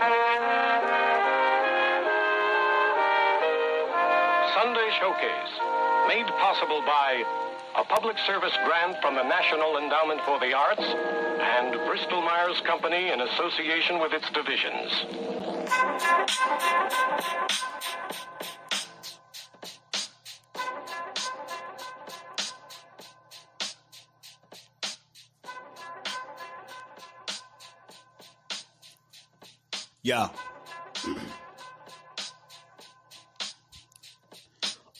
Sunday Showcase, made possible by a public service grant from the National Endowment for the Arts and Bristol Myers Company in association with its divisions. Yeah.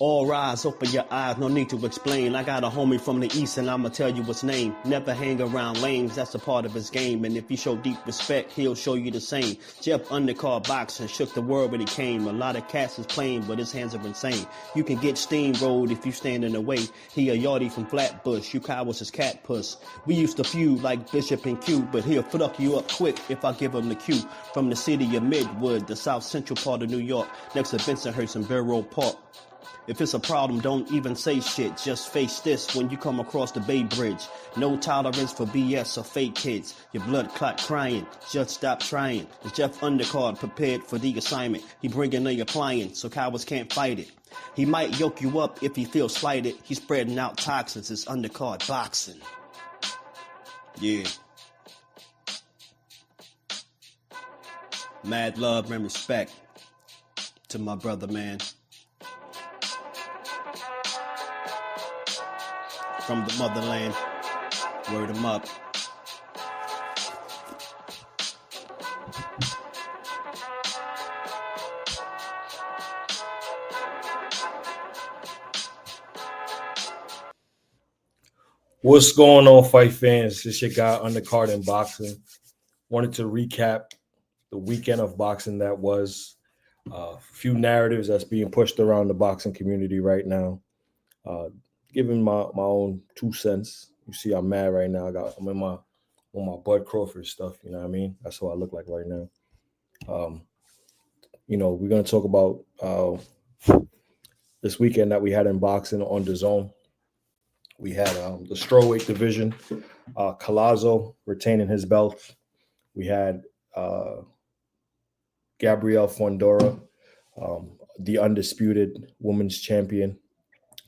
All rise, open your eyes, no need to explain. I got a homie from the east and I'ma tell you his name. Never hang around lames, that's a part of his game. And if you show deep respect, he'll show you the same. Jeff undercard boxing, shook the world when he came. A lot of cats is playing, but his hands are insane. You can get steamrolled if you stand in the way. He a yardie from Flatbush, you cowards his cat puss. We used to feud like Bishop and Q, but he'll fuck you up quick if I give him the cue. From the city of Midwood, the south central part of New York, next to Bensonhurst and Borough Park. If it's a problem, don't even say shit. Just face this when you come across the Bay Bridge. No tolerance for BS or fake kids. Your blood clot crying. Just stop trying. Is Jeff Undercard prepared for the assignment? He bringing a appliance so cowards can't fight it. He might yoke you up if he feels slighted. He's spreading out toxins. It's undercard boxing. Yeah. Mad love and respect to my brother, man. From the motherland, word him up. What's going on, fight fans? This your guy, Undercard in Boxing. Wanted to recap the weekend of boxing that was. A few narratives that's being pushed around the boxing community right now. Giving my own 2 cents. You see, I'm mad right now. I'm in my Bud Crawford stuff. You know what I mean? That's what I look like right now. We're gonna talk about this weekend that we had in boxing on dazn. We had the strawweight division. Collazo retaining his belt. We had Gabrielle Fondora, the undisputed women's champion,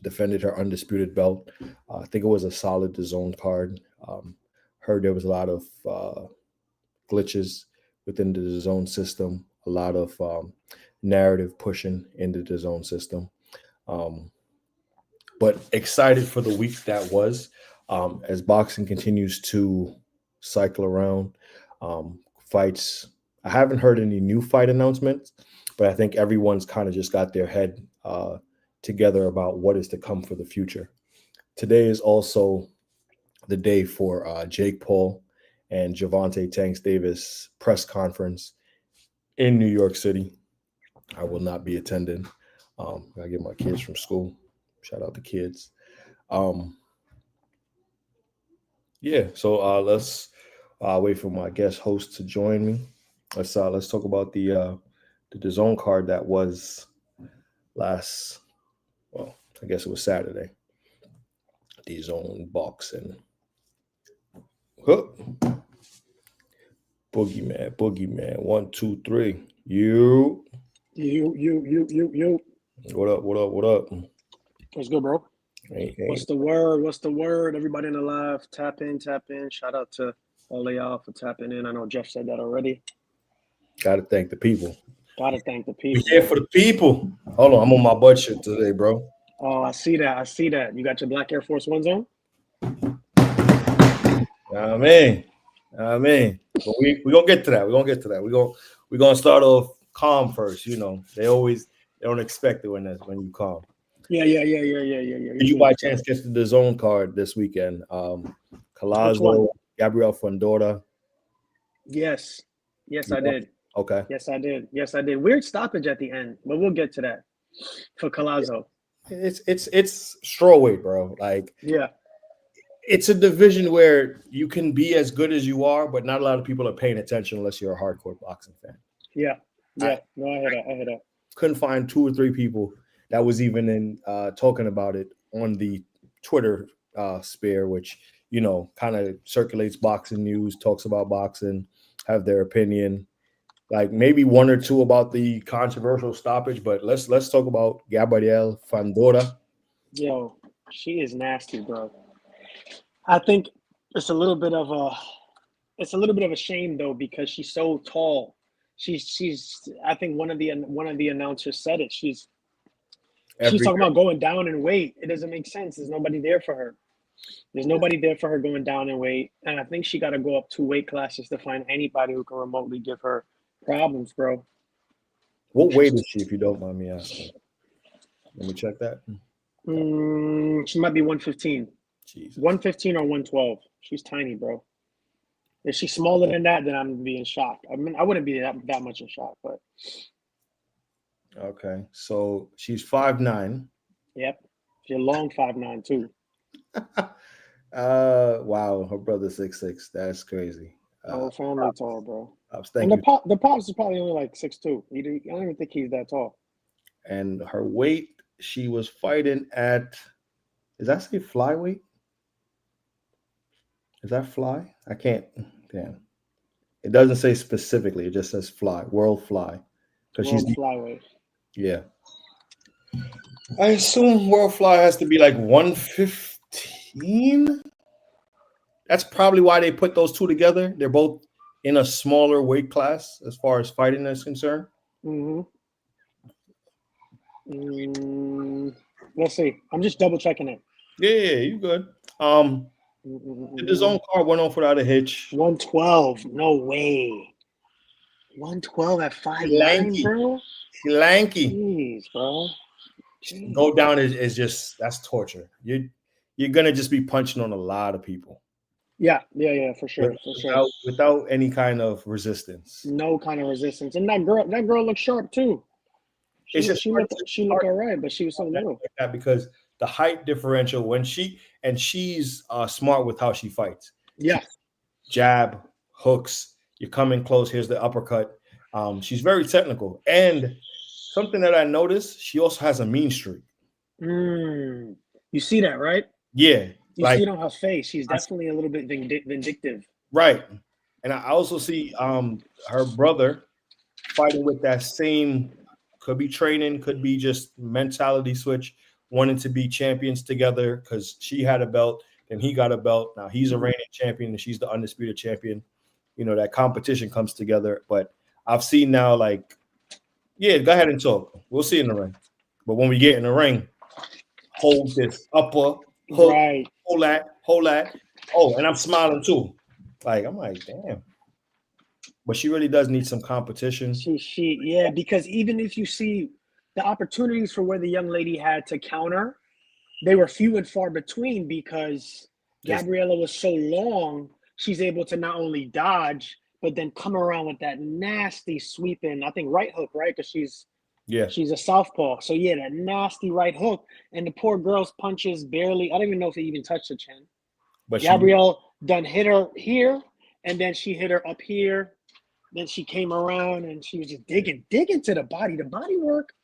defended her undisputed belt. I think it was a solid dazn card. Heard there was a lot of glitches within the dazn system, a lot of narrative pushing in the dazn system. But excited for the week that was as boxing continues to cycle around. Fights. I haven't heard any new fight announcements, but I think everyone's kind of just got their head together about what is to come for the future. Today is also the day for Jake Paul and Gervonta Tanks Davis press conference in New York City. I will not be attending. I get my kids from school. Shout out the kids. So let's wait for my guest host to join me. Let's talk about the DAZN card that was last. Well, I guess it was Saturday. DAZN boxing. Huh. Boogeyman. 1, 2, 3. You. What up? What's good, bro? Hey. What's the word? Everybody in the live, tap in. Shout out to all of y'all for tapping in. I know Jeff said that already. Gotta thank the people. We're here for the people. Hold on, I'm on my butt shit today, bro. Oh, I see that. You got your black Air Force Ones on? I mean. But we gonna get to that. We're gonna start off calm first. You know, they don't expect it when you calm. Yeah. Did you by chance get the DAZN card this weekend? Collazo, Gabrielle Fondora. Yes, I did. Okay. Yes, I did. Weird stoppage at the end, but we'll get to that for Collazo. It's strawweight, bro. Like, yeah, it's a division where you can be as good as you are, but not a lot of people are paying attention unless you're a hardcore boxing fan. Yeah. I hear that. Couldn't find 2 or 3 people that was even in talking about it on the Twitter sphere, which, you know, kind of circulates boxing news, talks about boxing, have their opinion. like maybe one or two about the controversial stoppage, but let's talk about Gabrielle Fandora. Yo, she is nasty, bro. I think it's a little bit of a shame though, because she's so tall. She's I think one of the announcers said it. She's talking about going down in weight. It doesn't make sense. There's nobody there for her. There's nobody there for her going down in weight. And I think she got to go up 2 weight classes to find anybody who can remotely give her problems, bro. What weight is she, if you don't mind me asking? Let me check that. She might be 115. Jesus. 115 or 112. She's tiny, bro. If she's smaller than that, then I'm going to be in shock. I mean, I wouldn't be that much in shock, but. Okay. So she's 5'9". Yep. She's a long 5'9", too. Wow. Her brother's 6'6". That's crazy. Whole family tall, bro. And the pops is probably only like 6'2". I don't even think he's that tall. And her weight, she was fighting at, does that say flyweight? Is that fly? I can't. Damn. It doesn't say specifically. It just says fly, world fly. Because she's flyweight. Yeah. I assume world fly has to be like 115. That's probably why they put those two together. They're both in a smaller weight class as far as fighting is concerned. Let's see. I'm just double checking it. Yeah, you good. The DAZN card went off without a hitch. 112. No way. 112 at 5'9", bro. Lanky. Jeez, bro. Go down is just, that's torture. You're gonna just be punching on a lot of people. Yeah, for sure. Without any kind of resistance. No kind of resistance. And that girl looked sharp too. She looked all right, but she was so little. Like because the height differential she's smart with how she fights. Yeah. Jab, hooks, you come in close, here's the uppercut. She's very technical. And something that I noticed, she also has a mean streak. You see that, right? Yeah. You see it on her face. She's definitely a little bit vindictive. Right. And I also see her brother fighting with that same, could be training, could be just mentality switch, wanting to be champions together because she had a belt and he got a belt. Now he's a reigning champion and she's the undisputed champion. You know, that competition comes together. But I've seen now, like, yeah, go ahead and talk. We'll see in the ring. But when we get in the ring, hold this upper hook, right. hold that. Oh, and I'm smiling too. Like, I'm like, damn. But she really does need some competition. Yeah, because even if you see the opportunities for where the young lady had to counter, they were few and far between because Gabriella was so long, she's able to not only dodge, but then come around with that nasty sweeping, I think right hook, right? Because she's a southpaw. So yeah, that nasty right hook. And the poor girl's punches barely, I don't even know if it even touched the chin. But Gabrielle done hit her here, and then she hit her up here. Then she came around and she was just digging to the body. The body work,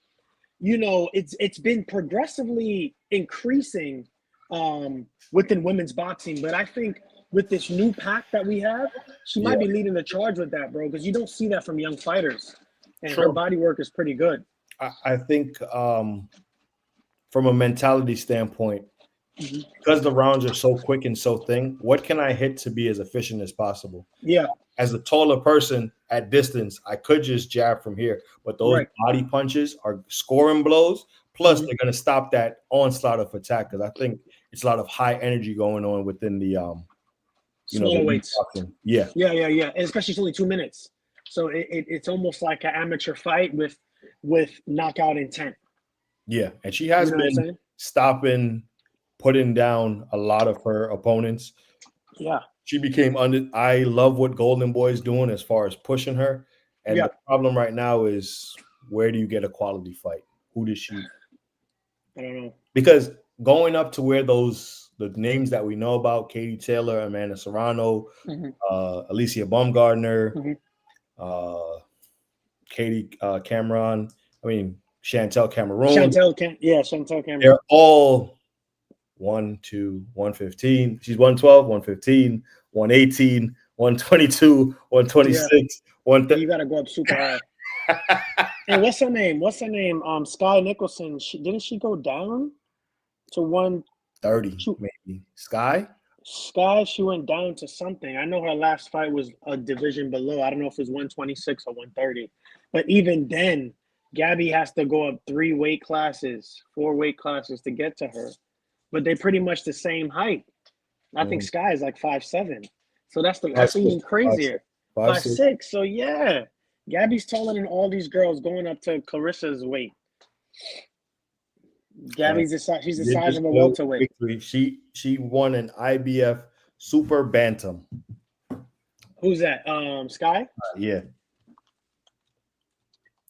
you know, it's been progressively increasing within women's boxing. But I think with this new pack that we have, she might be leading the charge with that, bro, because you don't see that from young fighters. And her body work is pretty good. I think from a mentality standpoint, because the rounds are so quick and so thin, what can I hit to be as efficient as possible? Yeah. As a taller person at distance, I could just jab from here, but those body punches are scoring blows. Plus, they're going to stop that onslaught of attack because I think it's a lot of high energy going on within the smaller weights. Yeah. And especially it's only 2 minutes, so it's almost like an amateur fight with knockout intent. Yeah, and she has been stopping, putting down a lot of her opponents. Yeah. She became I love what Golden Boy is doing as far as pushing her. And the problem right now is, where do you get a quality fight? Who does she? I don't know. Because going up to where the names that we know about, Katie Taylor, Amanda Serrano, Alicia Baumgardner, Katie Cameron, Chantel Cameroon. Chantel Cameron. They're all 1, 2, 115. She's 112, 115, 118, 122, 126, You gotta go up super high. And what's her name? Sky Nicholson. Didn't she go down to 130 maybe. Sky. She went down to something. I know her last fight was a division below. I don't know if it was 126 or 130. But even then, Gabby has to go up 4 weight classes to get to her. But they're pretty much the same height. I think Sky is like 5'7". So that's even crazier. 5'6". So yeah. Gabby's taller than all these girls going up to Clarissa's weight. Gabby's she's the size of a welterweight. She won an IBF super bantam. Who's that? Sky? Yeah.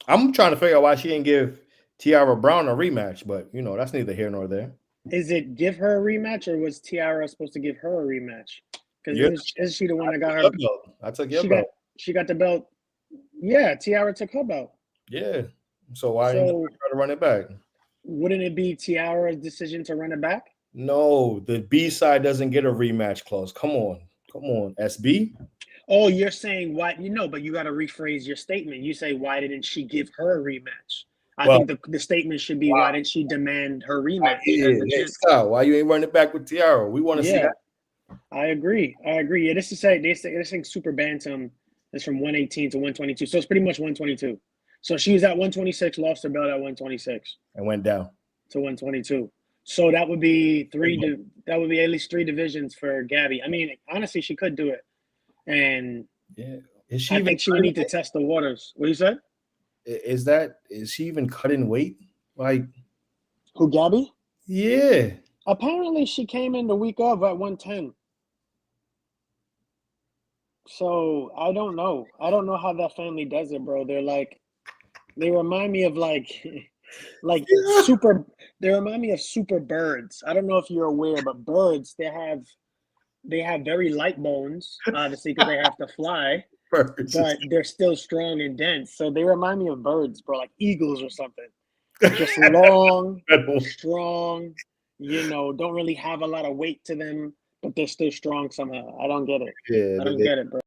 I'm trying to figure out why she didn't give Tiara Brown a rematch, but that's neither here nor there. Is it give her a rematch, or was Tiara supposed to give her a rematch? Because isn't she the one that got her? I took your belt. She got the belt. Yeah, Tiara took her belt. Yeah. So why didn't you try to run it back? Wouldn't it be Tiara's decision to run it back? No, the B side doesn't get a rematch clause. Come on, SB. Oh, you're saying why? But you got to rephrase your statement. You say, why didn't she give her a rematch? I think the statement should be, why didn't she demand her rematch? Scott, why you ain't running it back with Tiara? We want to see that. I agree. Yeah, this thing super bantam is from 118 to 122, so it's pretty much 122. So she was at 126, lost her belt at 126, and went down to 122. So that would be at least 3 divisions for Gabby. I mean, honestly, she could do it, and I think she would need to test the waters. What you said? Is she even cutting weight? Like who, Gabby? Yeah. Apparently, she came in the week of at 110. So I don't know. I don't know how that family does it, bro. They remind me of super. They remind me of super birds. I don't know if you're aware, but birds they have very light bones, obviously, because they have to fly. Birds. But they're still strong and dense. So they remind me of birds, bro, like eagles or something. Just long, strong. Don't really have a lot of weight to them, but they're still strong somehow. I don't get it. Yeah, I don't get it, bro.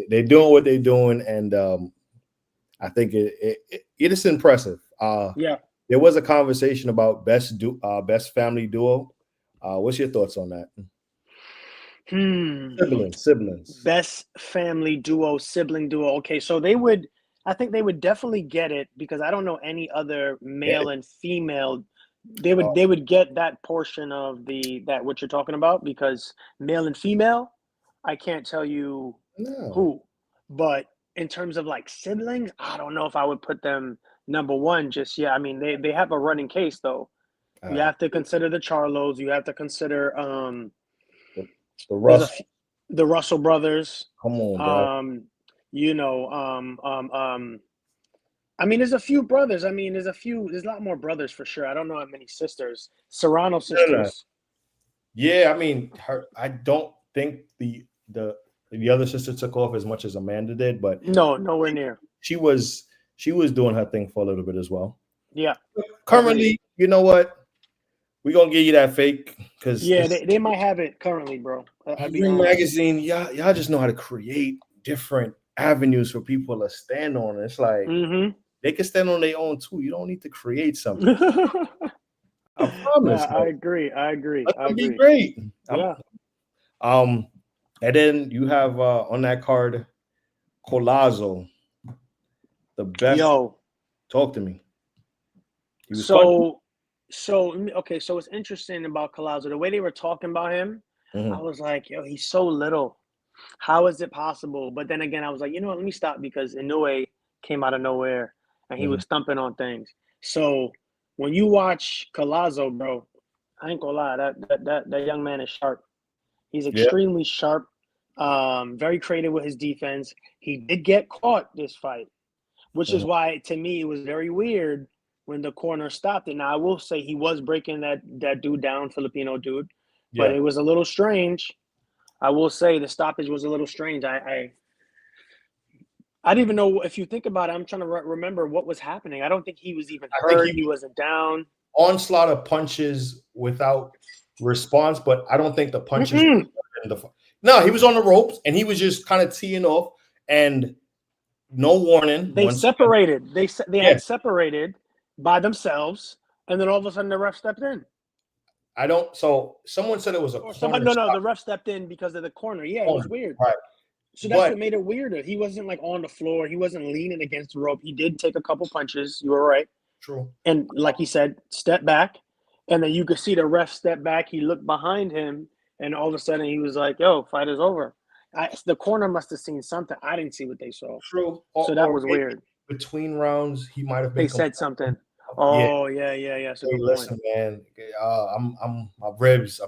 They're doing what they're doing, and I think it is impressive. There was a conversation about best family duo. What's your thoughts on that? Siblings. Best family duo, sibling duo. Okay, so I think they would definitely get it, because I don't know any other male and female. They would get that portion of that what you're talking about, because male and female, I can't tell you who, but in terms of like siblings, I don't know if I would put them number one just yet. I mean, they have a running case though. You have to consider the Charlos. You have to consider the Russell brothers. Come on, bro. I mean, there's a few brothers. There's a lot more brothers for sure. I don't know how many sisters. Serrano sisters. Yeah, I don't think the other sister took off as much as Amanda did, but no, nowhere near. She was doing her thing for a little bit as well. Yeah. Currently, you know what? We're gonna give you that fake, because they might have it currently, bro. Ring Magazine, y'all just know how to create different avenues for people to stand on. It's like they can stand on their own too. You don't need to create something. I promise. I agree. That'd be great. Yeah. And then you have on that card, Colazo, the best. Yo, talk to me. So what's interesting about Colazo, the way they were talking about him, I was like, yo, he's so little. How is it possible? But then again, I was like, let me stop, because Inoue came out of nowhere and he was thumping on things. So when you watch Colazo, bro, I ain't gonna lie, that young man is sharp. He's extremely sharp, very creative with his defense. He did get caught this fight, which is why, to me, it was very weird when the corner stopped it. Now, I will say he was breaking that dude down, Filipino dude, but it was a little strange. I will say the stoppage was a little strange. I didn't even know, if you think about it, I'm trying to remember what was happening. I don't think he was even hurt. He wasn't down. Onslaught of punches without response, but I don't think the punches No, he was on the ropes and he was just kind of teeing off and no warning. They separated. They Yeah. had separated by themselves, and then all of a sudden the ref stepped in. I don't. So someone said it was a Or corner. someone, no, the ref stepped in because of the corner. Yeah, it was weird. Right. So that's what made it weirder. He wasn't like on the floor. He wasn't leaning against the rope. He did take a couple punches. You were right. True. And like he said, step back. And then you could see the ref step back. He looked behind him, and all of a sudden he was like, yo, fight is over. The corner must have seen something. I didn't see what they saw. True. So that was weird. Between rounds, he might have been. They said something. Oh, yeah. So hey, listen, man. I'm my ribs.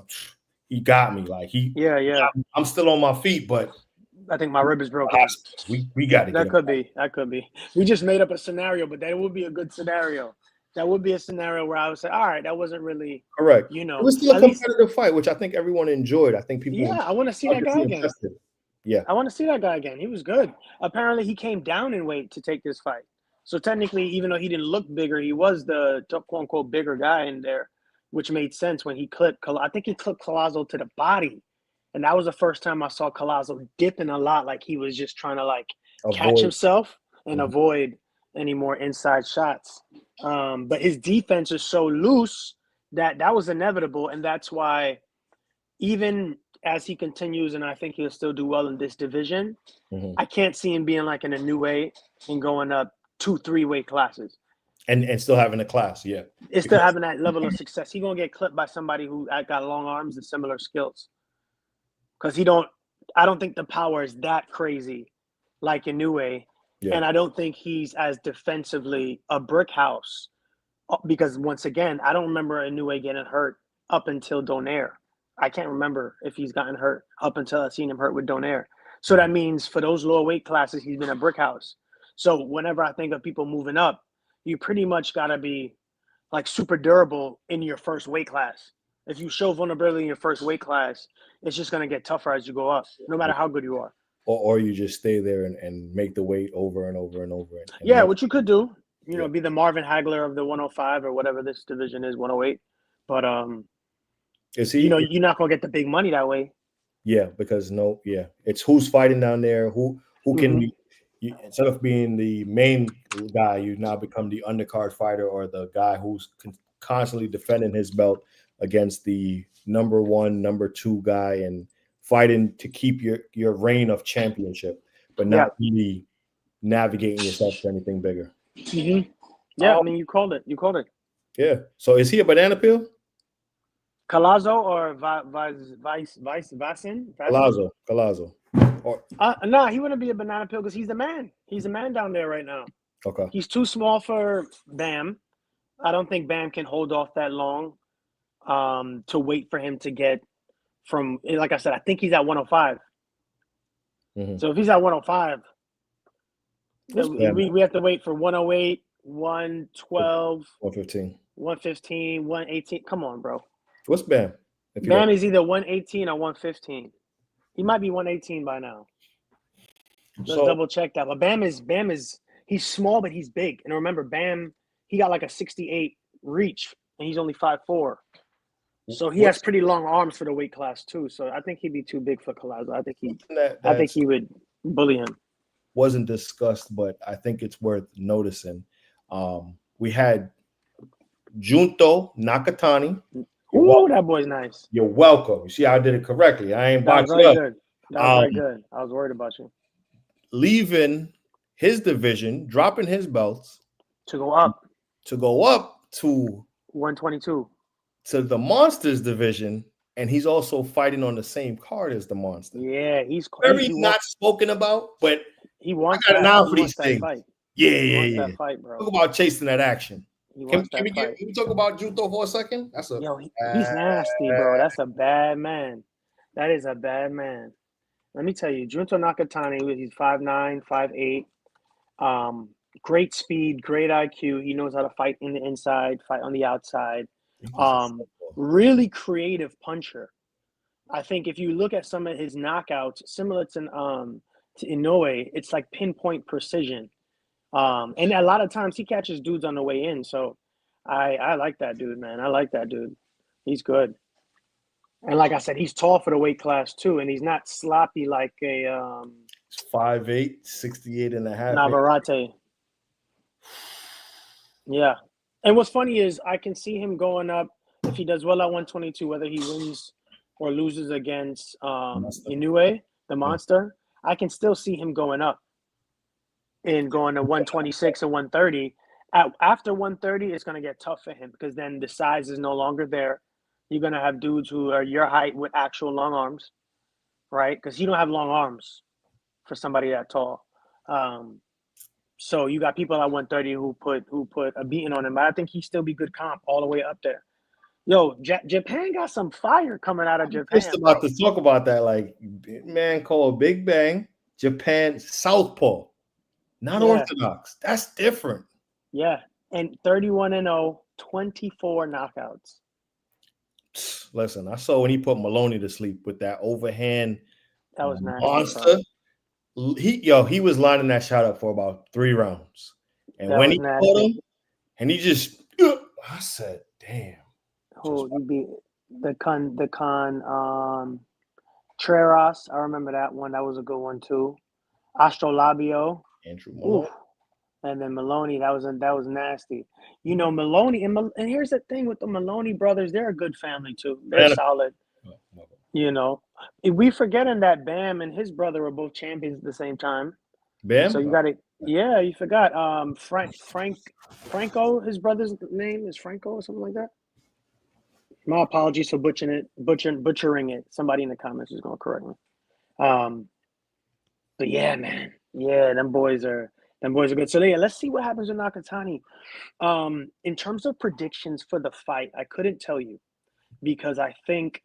He got me. Like Yeah. I'm still on my feet, but I think my rib is broken. We got to. That could be. We just made up a scenario, but that would be a good scenario. That would be a scenario where I would say, all right, that wasn't really correct. You know, it was still a competitive fight, which I think everyone enjoyed. I think people. Yeah, I want to see that guy again. Yeah, I want to see that guy again. He was good. Apparently, he came down in weight to take this fight. So technically, even though he didn't look bigger, he was the quote unquote bigger guy in there, which made sense when he clipped. I think he clipped Collazo to the body, and that was the first time I saw Collazo dipping a lot, like he was just trying to catch himself and avoid any more inside shots. But his defense is so loose that was inevitable, and that's why even as he continues, and I think he'll still do well in this division, I can't see him being like in a new weight and going up 2-3 weight classes. And still having a class, yeah. It's still having that level of success. He's going to get clipped by somebody who got long arms and similar skills. Because I don't think the power is that crazy like Inoue. Yeah. And I don't think he's as defensively a brick house. Because once again, I don't remember Inoue getting hurt up until Donaire. I can't remember if he's gotten hurt up until I've seen him hurt with Donaire. So that means for those lower weight classes, he's been a brick house. So whenever I think of people moving up, you pretty much got to be like super durable in your first weight class. If you show vulnerability in your first weight class, it's just going to get tougher as you go up, no matter how good you are. Or you just stay there and make the weight over and over and over. Yeah, what you could do, you know, be the Marvin Hagler of the 105 or whatever this division is, 108. But, is he, you know, you're not going to get the big money that way. Yeah, because it's who's fighting down there, who can be. Instead of being the main guy, you now become the undercard fighter or the guy who's constantly defending his belt against the number one, number two guy and fighting to keep your reign of championship, but not really navigating yourself to anything bigger. Mm-hmm. Yeah, I mean, you called it. Yeah. So is he a banana peel? Collazo or Vasin? Collazo. No, he wouldn't be a banana peel because he's the man. He's the man down there right now. Okay. He's too small for Bam. I don't think Bam can hold off that long to wait for him to get from, like I said, I think he's at 105. Mm-hmm. So if he's at 105, we have to wait for 108, 112, 115, 118. Come on, bro. What's Bam? Bam is either 118 or 115. He might be 118 by now. Let's double check that. But Bam is he's small, but he's big. And remember, Bam, he got like a 68 reach, and he's only 5'4". So he has pretty long arms for the weight class too. So I think he'd be too big for Collazo. I think he would bully him. Wasn't discussed, but I think it's worth noticing. We had Junto Nakatani. Ooh, that boy's nice. You're welcome. You see, I did it correctly. I ain't boxed up. Good. That was very good. I was worried about you. Leaving his division, dropping his belts to go up to 122 to the Monsters division, and he's also fighting on the same card as the Monster. Yeah, he's very not spoken about, but he wants an eye for these things. Fight. Yeah. That fight, bro. Talk about chasing that action. Can we talk about Junto for a second? He's nasty, bro. That's a bad man. That is a bad man. Let me tell you, Junto Nakatani, he's 5'9", 5'8". Great speed, great IQ. He knows how to fight in the inside, fight on the outside. Really creative puncher. I think if you look at some of his knockouts, similar to Inoue, it's like pinpoint precision. And a lot of times he catches dudes on the way in. So I like that dude, man. I like that dude. He's good. And like I said, he's tall for the weight class too, and he's not sloppy like a 5'8", 68 and a half. Navarrete. Yeah. And what's funny is I can see him going up if he does well at 122, whether he wins or loses against Inoue, the monster. I can still see him going up and going to 126 and 130. After 130, it's going to get tough for him because then the size is no longer there. You're going to have dudes who are your height with actual long arms, right? Because you don't have long arms for somebody that tall. So you got people at 130 who put a beating on him, but I think he'd still be good comp all the way up there. Yo, Japan got some fire coming out of Japan. Just about to talk about that, like man called Big Bang, Japan Southpaw, not orthodox. That's different. Yeah, and 31-0, 24 knockouts. Listen, I saw when he put Maloney to sleep with that overhand. That was nasty, monster. He was lining that shot up for about 3 rounds, and when he caught him, and he just, I said, "Damn." Who you beat the con Treras? I remember that one. That was a good one too. Astrolabio, Andrew Maloney. And then Maloney. That was nasty. You know, Maloney and here's the thing with the Maloney brothers. They're a good family too. They're solid. You know, we forgetting that Bam and his brother were both champions at the same time. Bam. So you got to, you forgot. Franco. His brother's name is Franco or something like that. My apologies for butchering it. Somebody in the comments is going to correct me. But yeah, man. Yeah, them boys are good. So yeah, let's see what happens with Nakatani. In terms of predictions for the fight, I couldn't tell you because I think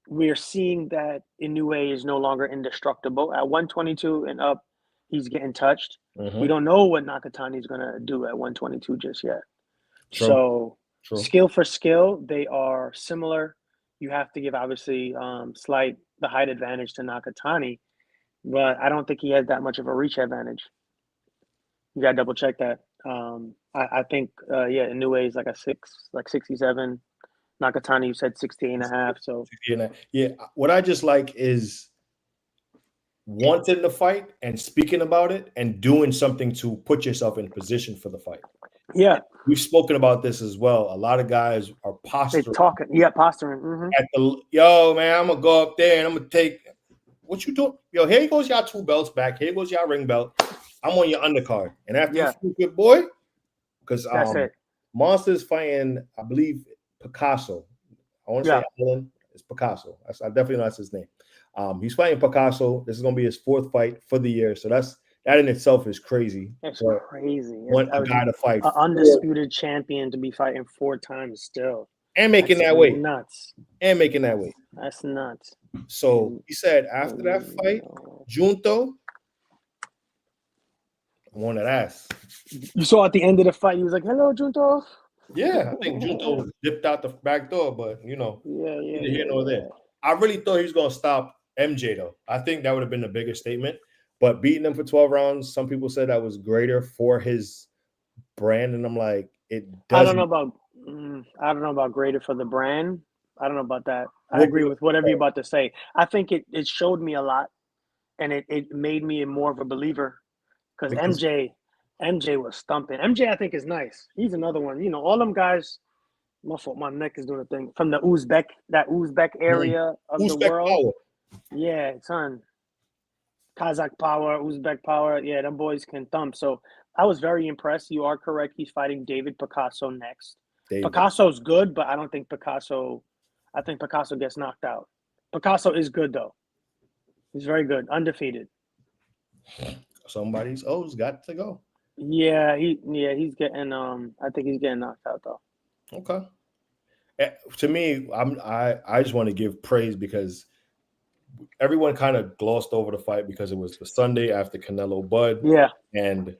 we're seeing that Inoue is no longer indestructible. At 122 and up, he's getting touched. Mm-hmm. We don't know what Nakatani is going to do at 122 just yet. True. So skill for skill, they are similar. You have to give, obviously, the height advantage to Nakatani, but I don't think he has that much of a reach advantage. You got to double check that. I think, Inoue is like 67. Nakatani, you said 68.5. So yeah, what I just like is wanting the fight and speaking about it and doing something to put yourself in position for the fight. Yeah, we've spoken about this as well. A lot of guys are posturing. They're talking, posturing. Mm-hmm. Yo, man, I'm gonna go up there and I'm gonna take. What you doing? Yo, here goes y'all 2 belts back. Here goes y'all ring belt. I'm on your undercard, and after you feel good, boy, because Monster's fighting, I believe, Picasso. I want to say Alan. It's Picasso. I definitely know that's his name. He's fighting Picasso. This is going to be his 4th fight for the year. So that in itself is crazy. It's crazy. Want a guy to fight. An undisputed champion to be fighting 4 times still. And making that weight. Nuts. And making that weight. That's nuts. So he said after that fight, Junto won that ass. You saw at the end of the fight, he was like, "Hello, Junto." Yeah, I think Junto dipped out the back door, but neither here nor there. I really thought he was going to stop MJ, though. I think that would have been a bigger statement. But beating him for 12 rounds, some people said that was greater for his brand, and I'm like, it doesn't. I don't know about greater for the brand. I don't know about that. I agree with whatever you're about to say. I think it showed me a lot, and it made me more of a believer because MJ was stumping. MJ, I think, is nice. He's another one. You know, all them guys. My neck is doing a thing from the Uzbek area of the world. Power. Yeah, son. Kazakh power, Uzbek power. Yeah, them boys can thump. So I was very impressed. You are correct. He's fighting David Picasso next. Picasso's good, but I don't think Picasso. I think Picasso gets knocked out. Picasso is good though. He's very good, undefeated. Somebody's O's got to go. Yeah, he's getting. I think he's getting knocked out though. Okay. To me, I just want to give praise because everyone kind of glossed over the fight because it was the Sunday after Canelo Bud. Yeah. And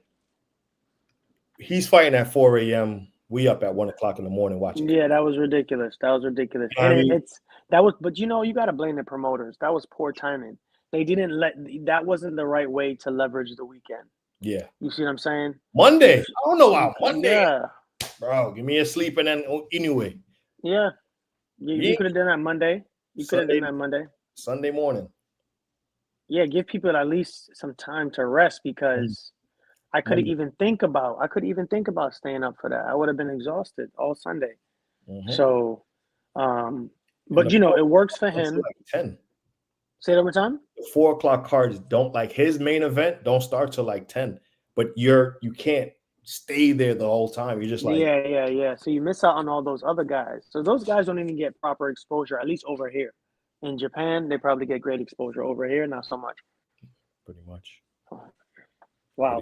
he's fighting at 4 a.m. We up at 1 o'clock in the morning watching. Yeah, that was ridiculous. You know but you got to blame the promoters. That was poor timing. That wasn't the right way to leverage the weekend. Yeah. You see what I'm saying? Monday. I don't know why. Monday. Yeah. Bro, give me a sleep and then anyway. Yeah. You could have done that Monday. You could have done that Monday. Sunday morning. Yeah, give people at least some time to rest because I couldn't even think about staying up for that. I would have been exhausted all Sunday. So, but it works for him. Like 10. Say it over time. The 4 o'clock cards don't like his main event don't start till like 10, but you can't stay there the whole time. You're just like yeah. So you miss out on all those other guys. So those guys don't even get proper exposure, at least over here. In Japan, they probably get great exposure. Over here, not so much. Pretty much. Wow.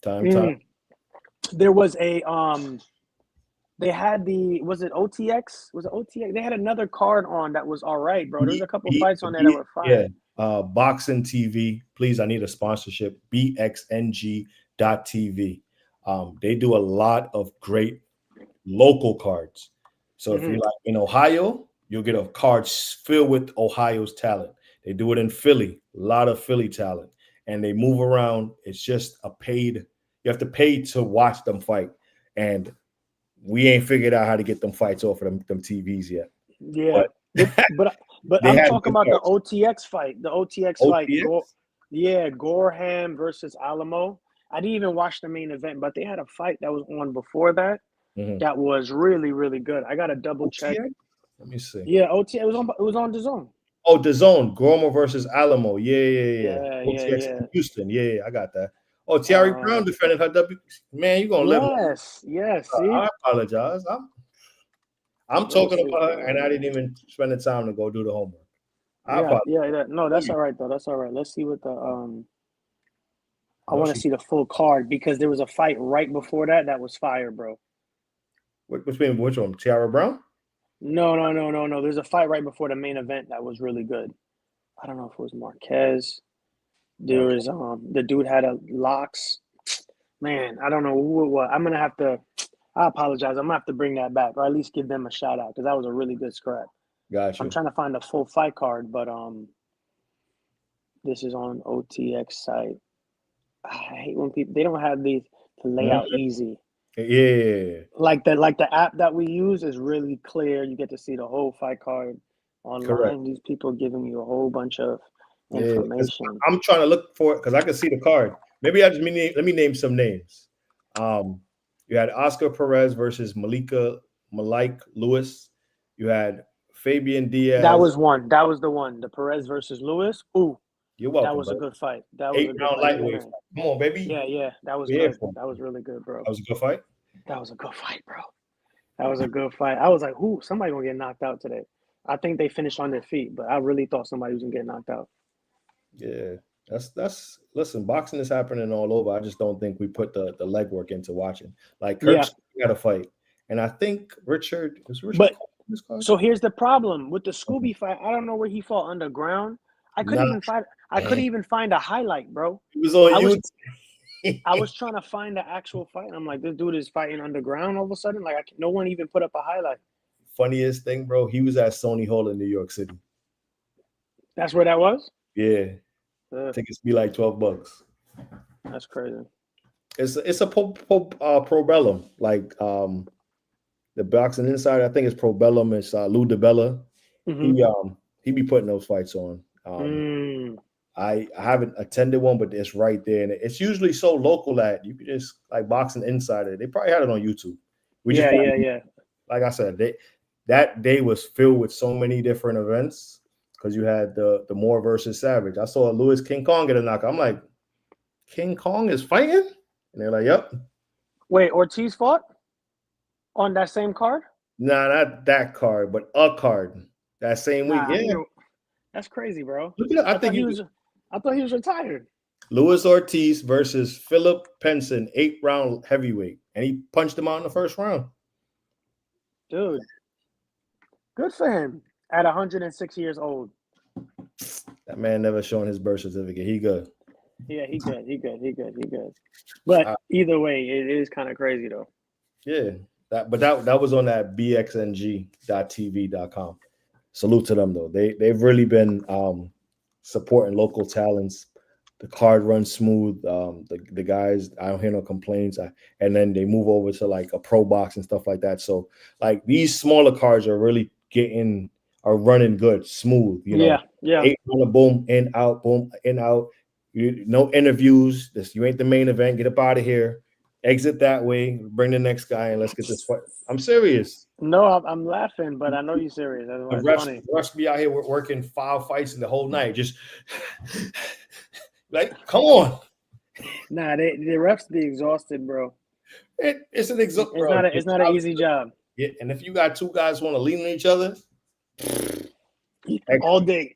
Time. There was a they had was it OTX? Was it OTX? They had another card on that was all right, bro. There was a couple fights on there that were fine. Yeah. Boxing TV. Please, I need a sponsorship. bxng.tv. They do a lot of great local cards. So if you're like in Ohio, you'll get a card filled with Ohio's talent. They do it in Philly, a lot of Philly talent. And they move around. It's just you have to pay to watch them fight. And we ain't figured out how to get them fights off of them TVs yet. Yeah. But I'm talking about the OTX fight. The OTX fight. Gorham versus Alamo. I didn't even watch the main event, but they had a fight that was on before that. That was really, really good. I got to double check. Let me see. Yeah, OTX. It was on DAZN. Oh, DAZN. Gorham versus Alamo. Yeah. Yeah. Houston. Yeah, I got that. Oh, Tiari Brown defended her Man, you gonna live. Yes. See? I apologize. I'm talking about her, and I didn't even spend the time to go do the homework. No, that's all right though. That's all right. Let's see what the I want to see the full card because there was a fight right before that was fire, bro. Which one? Tiara Brown? No. There's a fight right before the main event that was really good. I don't know if it was Marquez. There was the dude had a locks. Man, I don't know who it was. I apologize. I'm gonna have to bring that back, or at least give them a shout out because that was a really good scrap. Gotcha. I'm trying to find a full fight card, but this is on OTX site. I hate when they don't have these to lay out easy. Yeah. Like the app that we use is really clear. You get to see the whole fight card online. Correct. These people giving you a whole bunch of information. I'm trying to look for it because I can see the card. Maybe let me name some names. You had Oscar Perez versus Malik Lewis. You had Fabian Diaz. That was one. That was the one. The Perez versus Lewis. Ooh. You're welcome. That was a good fight. That was 8-round lightweight. Come on, baby. Yeah. That was good. That was really good, bro. That was a good fight? That was a good fight, bro. That was a good fight. I was like, somebody gonna get knocked out today. I think they finished on their feet, but I really thought somebody was gonna get knocked out. Yeah. That's listen, boxing is happening all over. I just don't think we put the legwork into watching. Like Kirk's got a fight. And I think Richard. So here's the problem with the Scooby fight. I don't know where he fought underground. I couldn't even find a highlight, bro. It was on YouTube. I was trying to find the actual fight. I'm like, this dude is fighting underground all of a sudden. Like, no one even put up a highlight. Funniest thing, bro. He was at Sony Hall in New York City. That's where that was? Yeah. Tickets be like $12. That's crazy. It's a Probellum. Like the Boxing Insider, I think it's Probellum. It's Lou DiBella. He be putting those fights on. I haven't attended one, but it's right there, and it's usually so local that you could just like Boxing Insider. They probably had it on YouTube. Yeah. Like I said, that day was filled with so many different events because you had the Moore versus Savage. I saw Louis King Kong get a knockout. I'm like, King Kong is fighting, and they're like, "Yep." Wait, Ortiz fought on that same card? Nah, not that card, but a card that same week. Yeah. That's crazy, bro. I thought he was retired. Luis Ortiz versus Philip Penson, 8-round heavyweight, and he punched him out in the first round. Dude, good for him at 106 years old. That man never shown his birth certificate. He good. Yeah, he good. But either way, it is kind of crazy though. Yeah, that was on that bxng.tv.com. Salute to them though. They've really been supporting local talents. The card runs smooth. The guys, I don't hear no complaints. And then they move over to like a pro box and stuff like that. So like these smaller cards are really running good, smooth. You know, Yeah. 8 boom, in out, boom, in out. No interviews. You ain't the main event. Get up out of here. Exit that way. Bring the next guy and let's get this fight. I'm serious. No, I'm laughing, but I know you're serious. That's why it's funny. Refs be out here working 5 fights in the whole night. Just like, come on. Nah, the refs be exhausted, bro. It's an exhausting. It's not an easy job. Yeah, and if you got 2 guys who want to lean on each other all day.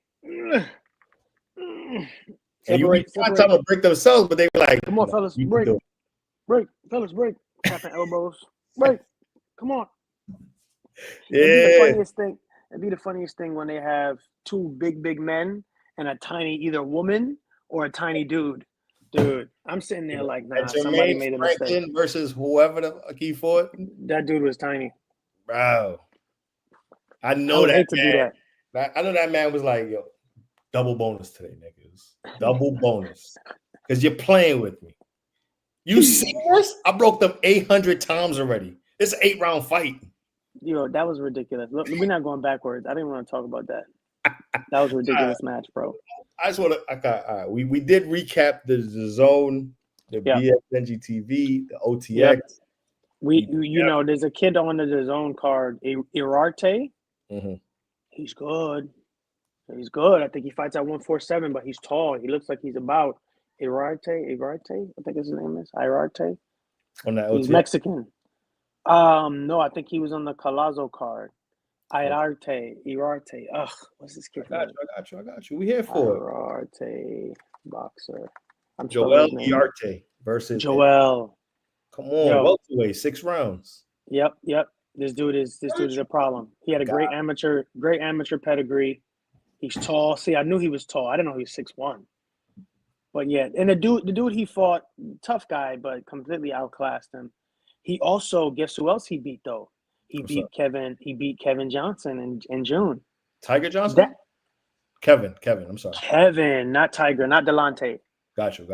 Separate. Trying to break themselves, but they were like, "Come on, fellas, break, fellas, break." Tapping elbows, break. Come on. Yeah. It'd be the funniest thing when they have 2 big men and a tiny either woman or a tiny dude. Dude, I'm sitting there like, nah, somebody made a mistake. Versus whoever the fuck he fought. That dude was tiny, bro. I know that. Hate to do that. I know that man was like, yo, double bonus today, niggas. Double bonus. Because you're playing with me. You serious? I broke them 800 times already. It's an 8-round fight. Yo, that was ridiculous. Look, we're not going backwards. I didn't want to talk about that. That was a ridiculous match, bro. I just want to. We did recap the zone, the BSNG TV, the OTX. Yep. You know, there's a kid on the zone card, Irarte. Mm-hmm. He's good. He's good. I think he fights at 147, but he's tall. He looks like he's about Irarte. I think his name is Irarte. On that He's OTX? Mexican. No, I think he was on the Calazo card. Irarte. Ugh, what's this kid? I got you. We here for Irarte boxer. I'm Joel Irarte versus Joel. Come on, welterweight, 6 rounds. Yep. This dude is a problem. He had a great amateur pedigree. He's tall. See, I knew he was tall. I didn't know he was 6'1". But yeah, and the dude he fought, tough guy, but completely outclassed him. He also, guess who else he beat though? He beat Kevin Johnson in June. Tiger Johnson? Kevin, I'm sorry. Kevin, not Tiger, not Delonte. Got you.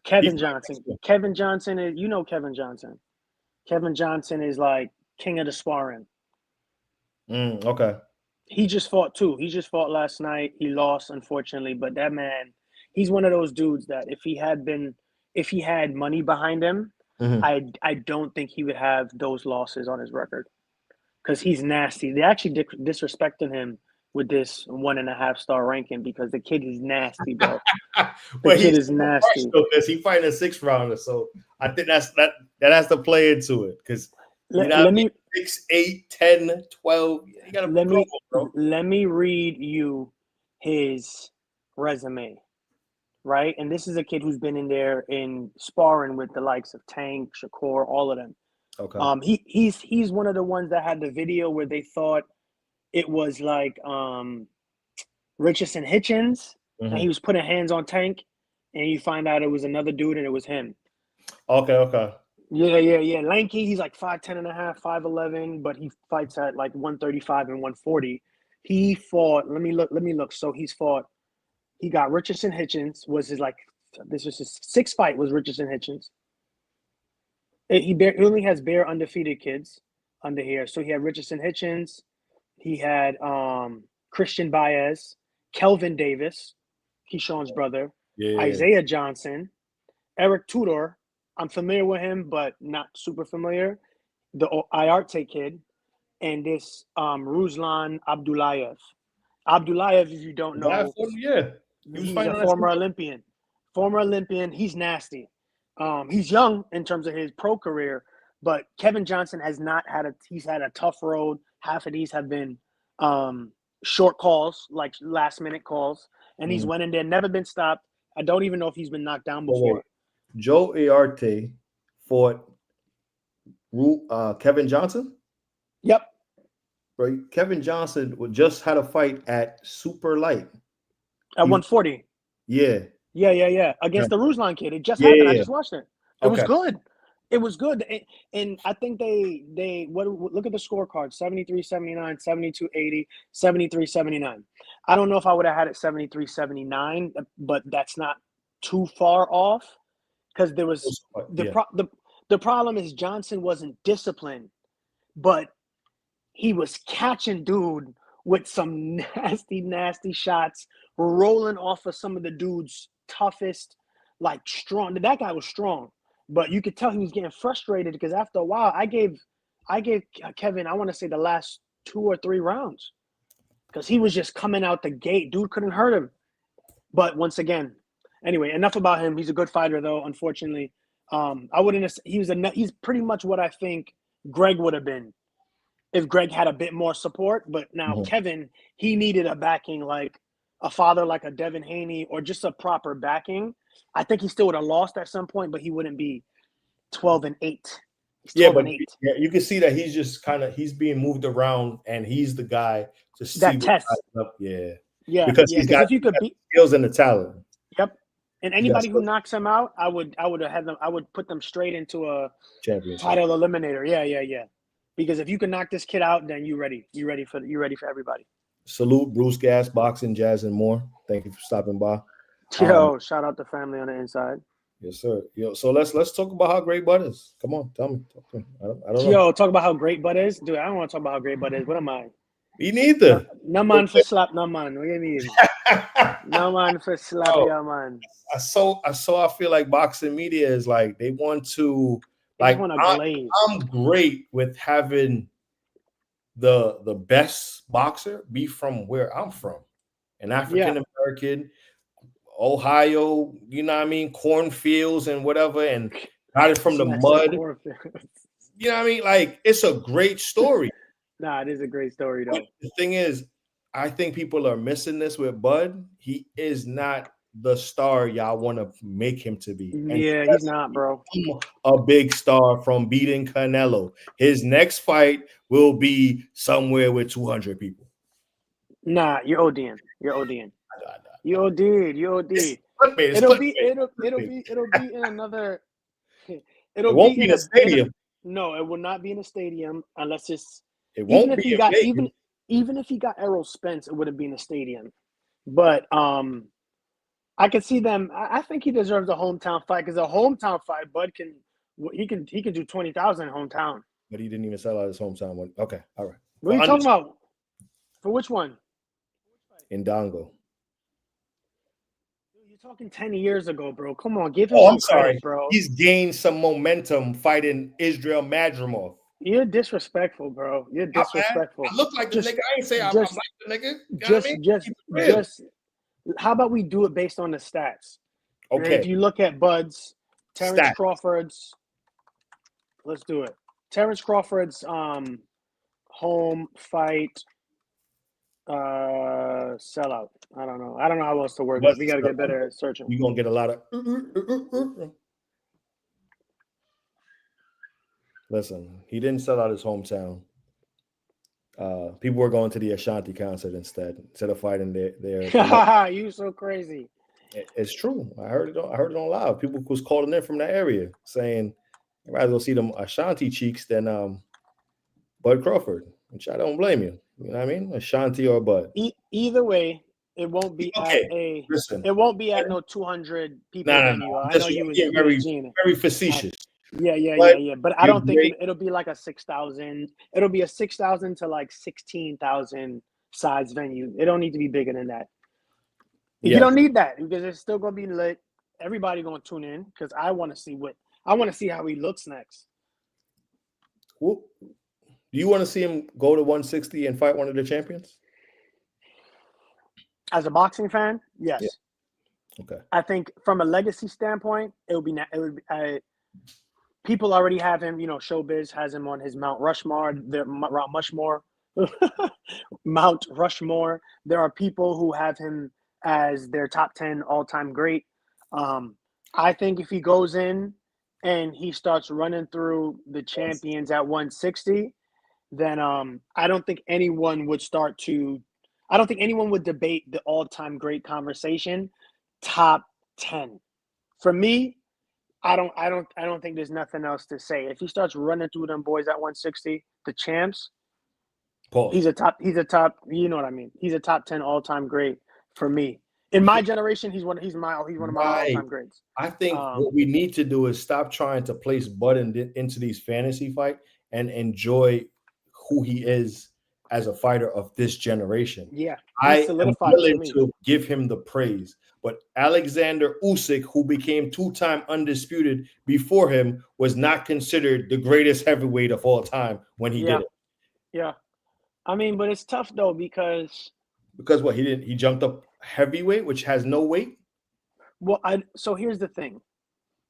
Kevin Johnson. Kevin Johnson is, you know Kevin Johnson. Kevin Johnson is like king of the sparring. Okay. He just fought too. He just fought last night. He lost, unfortunately, but that man, he's one of those dudes that if he had money behind him, I don't think he would have those losses on his record because he's nasty. They actually disrespecting him with this 1.5-star ranking because the kid is nasty, bro. The kid is nasty because he fighting a 6 rounder. So I think that has to play into it because let me 6, 8, 10, 12. You gotta let me read you his resume. Right, and this is a kid who's been in there in sparring with the likes of Tank, Shakur, all of them. Okay. He's one of the ones that had the video where they thought it was like Richardson Hitchens, and he was putting hands on Tank, and you find out it was another dude, and it was him. Okay. Yeah. Lanky, he's like 5'10 and a half, 5'11, but he fights at like 135 and 140. He fought. Let me look. So he got Richardson Hitchens, this was his 6th fight was Richardson Hitchens. He only has bare undefeated kids under here. So he had Richardson Hitchens. He had Christian Baez, Kelvin Davis, Keyshawn's brother, Isaiah Johnson, Eric Tudor. I'm familiar with him, but not super familiar. The Iarte kid, and this Ruslan Abdullayev. Abdullayev, if you don't know, he's a former Olympian. He's nasty. He's young in terms of his pro career, but Kevin Johnson has not had he's had a tough road. Half of these have been short calls, like last minute calls, and he's went in there, never been stopped. I don't even know if he's been knocked down before. Joe Iarte fought Kevin Johnson? Yep. Bro, Kevin Johnson just had a fight at super light. At 140. Yeah. Against the Ruslan kid. It just happened. I just watched it. It was good. It was good. And I think they look at the scorecard, 73-79, 72-80, 73-79. I don't know if I would have had it 73-79, but that's not too far off because there was Yeah. the problem is Johnson wasn't disciplined, but he was catching dude with some nasty shots, rolling off of some of the dude's toughest, like strong. That guy was strong, but you could tell he was getting frustrated because after a while, I gave Kevin, I want to say the last 2 or 3 rounds because he was just coming out the gate. Dude couldn't hurt him. But once again, anyway, enough about him. He's a good fighter, though. Unfortunately, I wouldn't. He's pretty much what I think Greg would have been if Greg had a bit more support. But now Kevin, he needed a backing like a father, like a Devin Haney, or just a proper backing. I think he still would have lost at some point, but he wouldn't be 12-8. He's 12-8. Yeah, you can see that he's just he's being moved around, and he's the guy to see that test. Up. Yeah, because he's got, if you could beat skills and the talent. Yep. And anybody who knocks him out, I would have them. I would put them straight into a championship title eliminator. Yeah. Because if you can knock this kid out, then you're ready. You're ready for everybody. Salute Bruce Gas, Boxing, Jazz, and more. Thank you for stopping by. Yo, shout out the family on the inside. Yes, sir. Yo, so let's talk about how great Bud is. Come on, tell me. Talk to me. I don't know. Yo, talk about how great Bud is, dude. I don't want to talk about how great Bud is. What am I? Me neither. No man for slap, no man. What do you mean? No man for slap, yeah, man. I feel like boxing media is like they want to like I'm great with having the best boxer be from where I'm from, an African American, Ohio, you know what I mean, cornfields and whatever, and got it from the mud. You know what I mean? Like it's a great story. Nah, it is a great story though. But the thing is, I think people are missing this with Bud. He is not the star y'all want to make him to be. And he's not, bro. A big star from beating Canelo. His next fight will be somewhere with 200 people. Nah, you're ODing. You're ODing. You OD'd. It'll be in another. It won't be in a stadium. No, it will not be in a stadium unless it's. It won't be even if he got Errol Spence, it wouldn't be in a stadium. But I could see them. I think he deserves a hometown fight because a hometown fight, Bud can do 20,000 in hometown. But he didn't even sell out his hometown one. Okay, all right. What are you talking about? For which one? In Dongo. You're talking 10 years ago, bro. Come on, give him I'm sorry, credit, bro. He's gained some momentum fighting Israel Madrimov. You're disrespectful, bro. You're disrespectful. I look like the nigga. I ain't say I'm like the nigga. You know just. How about we do it based on the stats? Okay. And if you look at Bud's, Terrence Crawford's, let's do it. Terrence Crawford's home fight sellout. I don't know how else to word it. We got to get better at searching. You're gonna get a lot of. Listen, he didn't sell out his hometown. People were going to the Ashanti concert instead of fighting there. You so crazy. It's true. I heard it on live. People was calling in from that area saying, "I'd rather go see them Ashanti cheeks than Bud Crawford." Which I don't blame you. You know what I mean? Ashanti or Bud. Either way, it won't be it won't be at no 200 people. No. I know you was very facetious. Yeah. But I don't think it'll be like a 6,000. It'll be a 6,000 to like 16,000 size venue. It don't need to be bigger than that. You don't need that because it's still gonna be lit. Everybody gonna tune in because I want to see how he looks next. Well, do you want to see him go to 160 and fight one of the champions? As a boxing fan, yes. Yeah. Okay. I think from a legacy standpoint, it would be. People already have him. You know, Showbiz has him on his Mount Rushmore. Mount Rushmore. There are people who have him as their top 10 all-time great. I think if he goes in and he starts running through the champions at 160, then I don't think anyone would debate the all-time great conversation. Top 10. For me, I don't think there's nothing else to say. If he starts running through them boys at 160, the champs, he's a top, you know what I mean? He's a top 10 all-time great for me. In my generation, he's one of my Right. all-time greats. I think what we need to do is stop trying to place Bud into these fantasy fight and enjoy who he is as a fighter of this generation. Yeah, I he am solidified it for willing me. to give him the praise, but Alexander Usyk, who became 2-time undisputed before him, was not considered the greatest heavyweight of all time when he did it. Yeah. I mean, but it's tough though because what he jumped up heavyweight, which has no weight. well, so here's the thing.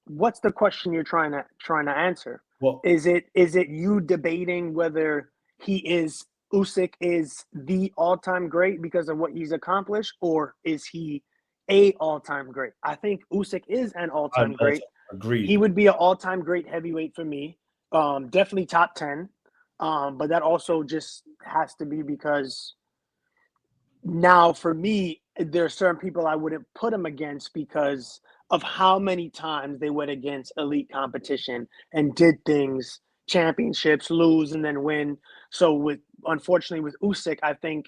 What's the question you're trying to answer? Well, is it you debating whether Usyk is the all-time great because of what he's accomplished, or is he a all-time great? I think Usyk is an all-time great. Agreed. He would be an all-time great heavyweight for me. Definitely top 10. But that also just has to be because now for me, there are certain people I wouldn't put him against because of how many times they went against elite competition and did things, championships, lose and then win. So unfortunately with Usyk, I think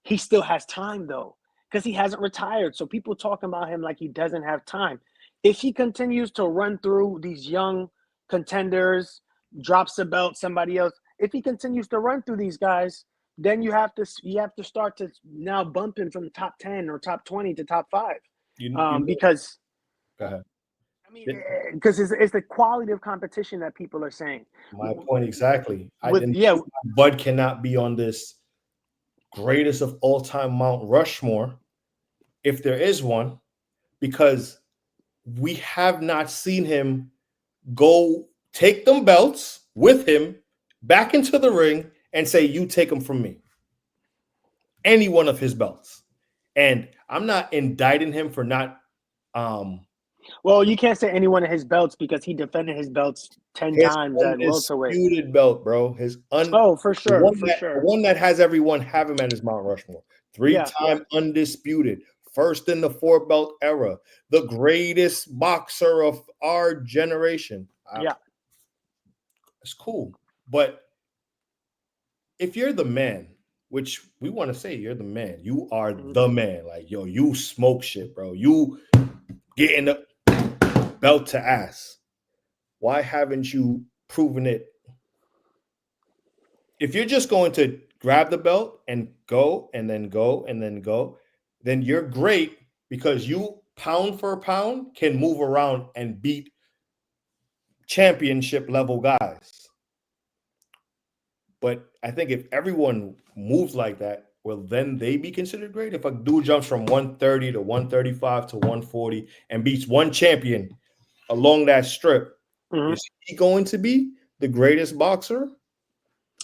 he still has time though, because he hasn't retired. So people talking about him like he doesn't have time. If he continues to run through these young contenders, drops the belt, somebody else, if he continues to run through these guys, then you have to start to now bump him from top 10 or top 20 to top 5. Because go ahead. I mean, because it's the quality of competition that people are saying. My point exactly. Yeah, Bud cannot be on this greatest of all time Mount Rushmore, if there is one, because we have not seen him go take them belts with him back into the ring and say, you take them from me. Any one of his belts. And I'm not indicting him for not well, you can't say any one of his belts because he defended his belts 10 times at welterweight. Undisputed belt, bro. For sure. The one that has everyone have him at his Mount Rushmore. 3-time undisputed. First in the 4-belt era. The greatest boxer of our generation. It's cool. But if you're the man, which we want to say you're the man, you are the man. Like, yo, you smoke shit, bro. You getting the belt to ass. Why haven't you proven it? If you're just going to grab the belt and go and then go and then go, then you're great because you pound for pound can move around and beat championship level guys. But I think if everyone moves like that, will then they be considered great? If a dude jumps from 130 to 135 to 140 and beats one champion along that strip, is he going to be the greatest boxer?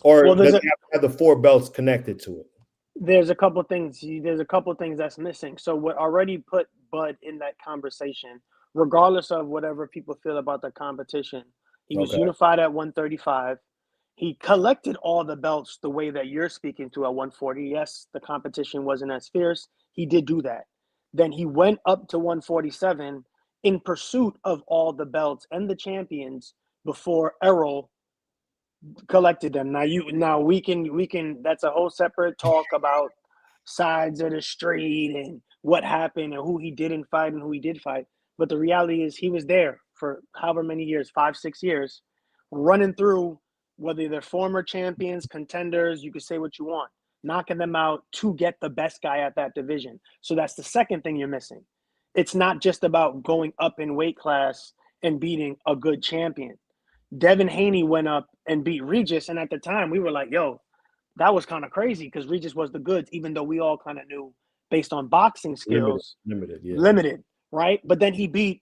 Or does he have to have the 4 belts connected to it? There's a couple things. There's a couple things that's missing. So what already put Bud in that conversation, regardless of whatever people feel about the competition, he was unified at 135. He collected all the belts the way that you're speaking to at 140. Yes, the competition wasn't as fierce. He did do that. Then he went up to 147 in pursuit of all the belts and the champions before Errol collected them. Now we can that's a whole separate talk about sides of the street and what happened and who he didn't fight and who he did fight. But the reality is he was there for however many years, 5-6 years, running through whether they're former champions, contenders, you could say what you want, knocking them out to get the best guy at that division. So that's the second thing you're missing. It's not just about going up in weight class and beating a good champion. Devin Haney went up and beat Regis, and at the time we were like, yo, that was kind of crazy because Regis was the goods, even though we all kind of knew based on boxing skills. Limited, right? But then he beat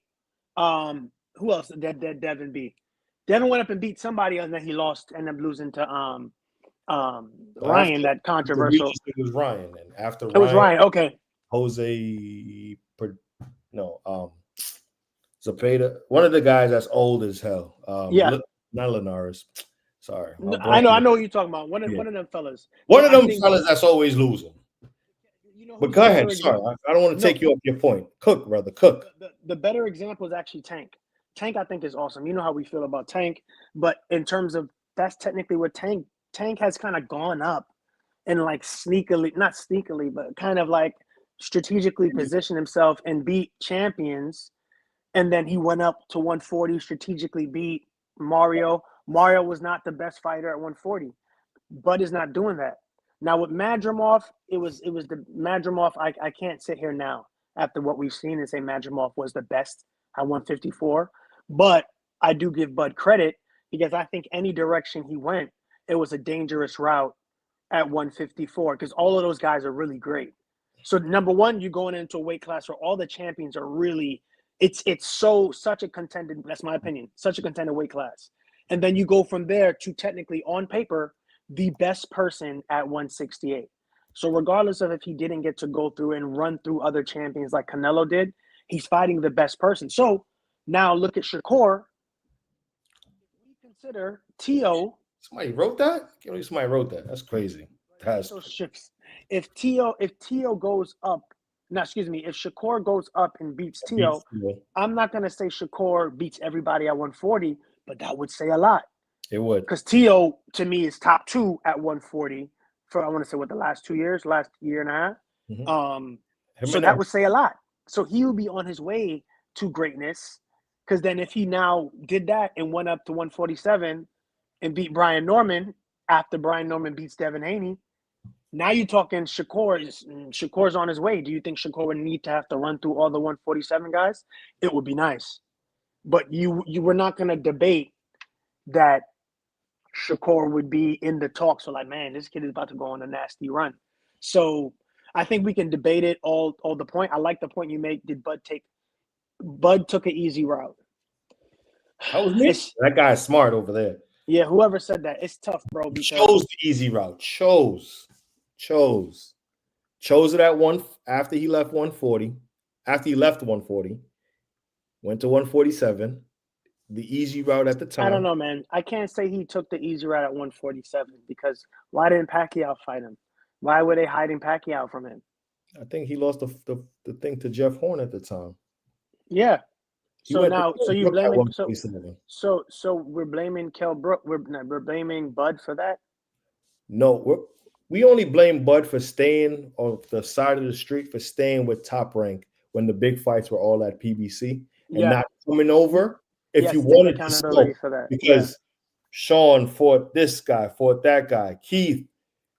who else did Devin beat? Devin went up and beat somebody and then he lost, ended up losing to Ryan, that controversial. It was Ryan, and after it was Ryan, okay. Zapata, one of the guys that's old as hell. Not Linares. Sorry. I know what you're talking about. One of them fellas. One of them fellas that's always losing. But go ahead. Sorry, I don't want to take you off your point. Cook, brother. Cook. The better example is actually Tank. Tank, I think, is awesome. You know how we feel about Tank, but in terms of that's technically what Tank has kind of gone up and like not sneakily, but kind of like strategically position himself and beat champions, and then he went up to 140, strategically beat Mario. Mario was not the best fighter at 140. Bud is not doing that. Now with Madrimov, it was the Madrimov. I can't sit here now after what we've seen and say Madrimov was the best at 154. But I do give Bud credit because I think any direction he went, it was a dangerous route at 154 because all of those guys are really great. So number one, you're going into a weight class where all the champions are really it's such a contended, that's my opinion, such a contended weight class. And then you go from there to technically on paper the best person at 168. So regardless of if he didn't get to go through and run through other champions like Canelo did, he's fighting the best person. So now look at Shakur. If we consider Tio. Somebody wrote that? I can't believe somebody wrote that. That's crazy. So if Tio goes up, if Shakur goes up and beats Tio, I'm not going to say Shakur beats everybody at 140, but that would say a lot. It would. Because Tio, to me, is top 2 at 140 for, I want to say, the last 2 years, last year and a half. Mm-hmm. So that would say a lot. So he would be on his way to greatness. Because then if he now did that and went up to 147 and beat Brian Norman after Brian Norman beats Devin Haney, now you're talking Shakur's on his way. Do you think Shakur would need to have to run through all the 147 guys? It would be nice. But you were not going to debate that Shakur would be in the talk. So like, man, this kid is about to go on a nasty run. So I think we can debate it all the point. I like the point you make. Did Bud took an easy route. That was me. That guy's smart over there. Yeah, whoever said that, it's tough, bro. Because chose the easy route. Chose it at one after he left 140. After he left 140, went to 147. The easy route at the time. I don't know, man. I can't say he took the easy route at 147 because why didn't Pacquiao fight him? Why were they hiding Pacquiao from him? I think he lost the thing to Jeff Horn at the time. Yeah. So now, so you blaming so we're blaming Kell Brook. We're blaming Bud for that. No, we only blame Bud for staying on the side of the street, for staying with Top Rank when the big fights were all at PBC and not coming over. If you wanted to smoke, for that. Because Sean fought this guy, fought that guy, Keith.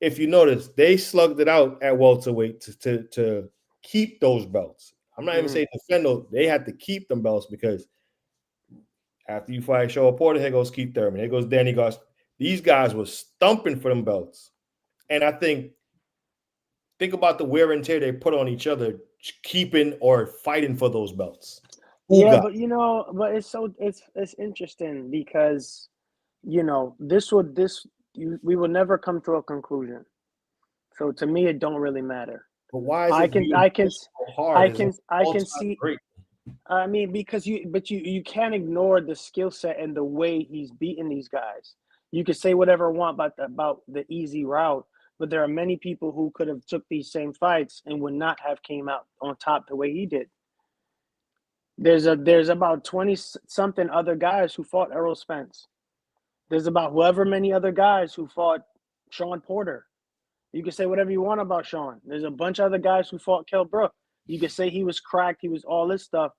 If you notice, they slugged it out at welterweight to keep those belts. I'm not even saying defend those. They had to keep them belts because after you fight Shaw Porter, here goes Keith Thurman, here goes Danny Goss. These guys were stumping for them belts. And I think about the wear and tear they put on each other, keeping or fighting for those belts. But it's interesting because we will never come to a conclusion. So to me, it don't really matter. But why is I can see. Great? I mean, because you can't ignore the skill set and the way he's beating these guys. You can say whatever you want about the easy route, but there are many people who could have took these same fights and would not have came out on top the way he did. There's about 20-something other guys who fought Errol Spence. There's about however many other guys who fought Sean Porter. You can say whatever you want about Sean. There's a bunch of other guys who fought Kell Brook. You can say he was cracked, he was all this stuff,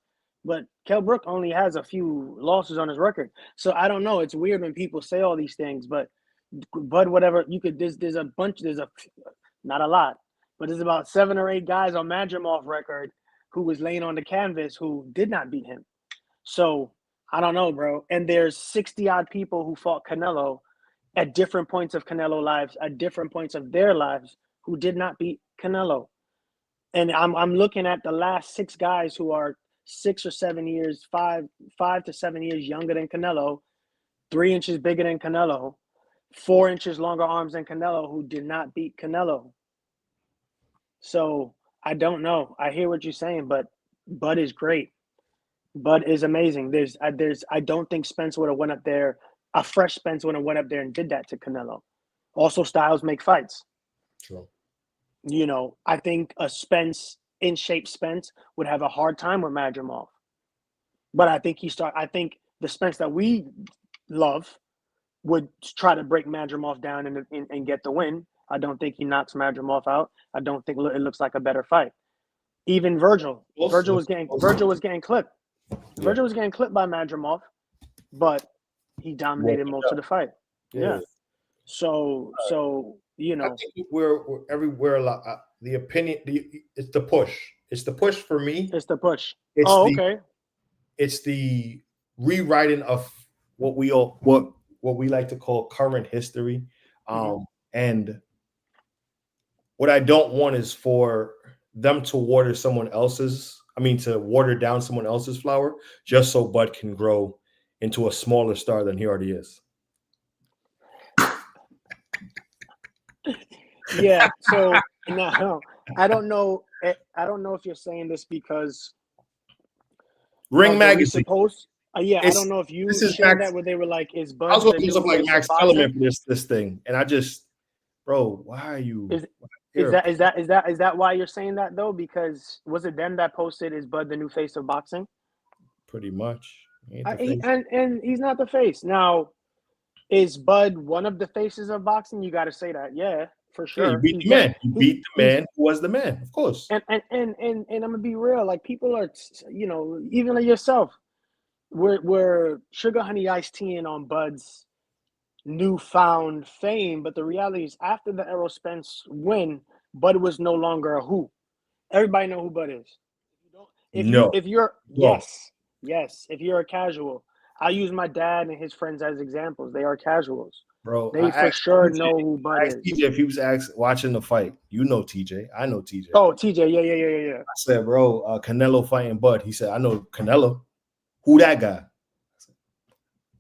but Kell Brook only has a few losses on his record. So I don't know. It's weird when people say all these things, but whatever you could. There's a bunch. Not a lot, but there's about 7 or 8 guys on Madrimov record who was laying on the canvas who did not beat him. So I don't know, bro. And there's 60 odd people who fought Canelo at different points of Canelo lives, at different points of their lives, who did not beat Canelo. And I'm looking at the last 6 guys who are 6 or 7 years, 5 to 7 years younger than Canelo, 3 inches bigger than Canelo, 4 inches longer arms than Canelo, who did not beat Canelo. So I don't know. I hear what you're saying, but Bud is great. Bud is amazing. I don't think Spence would have went up there. A fresh Spence would have went up there and did that to Canelo. Also, styles make fights. True. I think a Spence, in shape Spence, would have a hard time with Madrimov. But I think the Spence that we love would try to break Madrimov down and get the win. I don't think he knocks Madrimov out. I don't think it looks like a better fight. Even Virgil. Close. Virgil was getting clipped. Yeah. Virgil was getting clipped by Madrimov, but he dominated most of the fight. Yeah. So you know, I think we're everywhere. The opinion, it's the push. It's the push for me. it's the push. It's okay. It's the rewriting of what we like to call current history. And what I don't want is for them to water down someone else's flower just so Bud can grow into a smaller star than he already is. Yeah. So no, I don't know. I don't know if you're saying this because Ring Magazine. I don't know if you shared that where they were like, "Is Bud?" I was going to use up like Max Kellerman for this thing, and I just, bro, why are you? Is that why you're saying that though? Because was it them that posted, "Is Bud the new face of boxing?" Pretty much. And he's not the face now. Is Bud one of the faces of boxing? You got to say that, yeah, for sure. Yeah, he beat the man. He beat the man who was the man, of course. And I'm gonna be real. Like people are, even like yourself, we're sugar honey iced tea on Bud's newfound fame. But the reality is, after the Errol Spence win, Bud was no longer a who. Everybody know who Bud is. If you're a casual. I use my dad and his friends as examples. They are casuals. Bro, they for sure know who Bud is. TJ, if he was watching the fight, you know TJ. I know TJ. Oh, TJ, yeah. I said, bro, Canelo fighting Bud. He said, I know Canelo. Who that guy?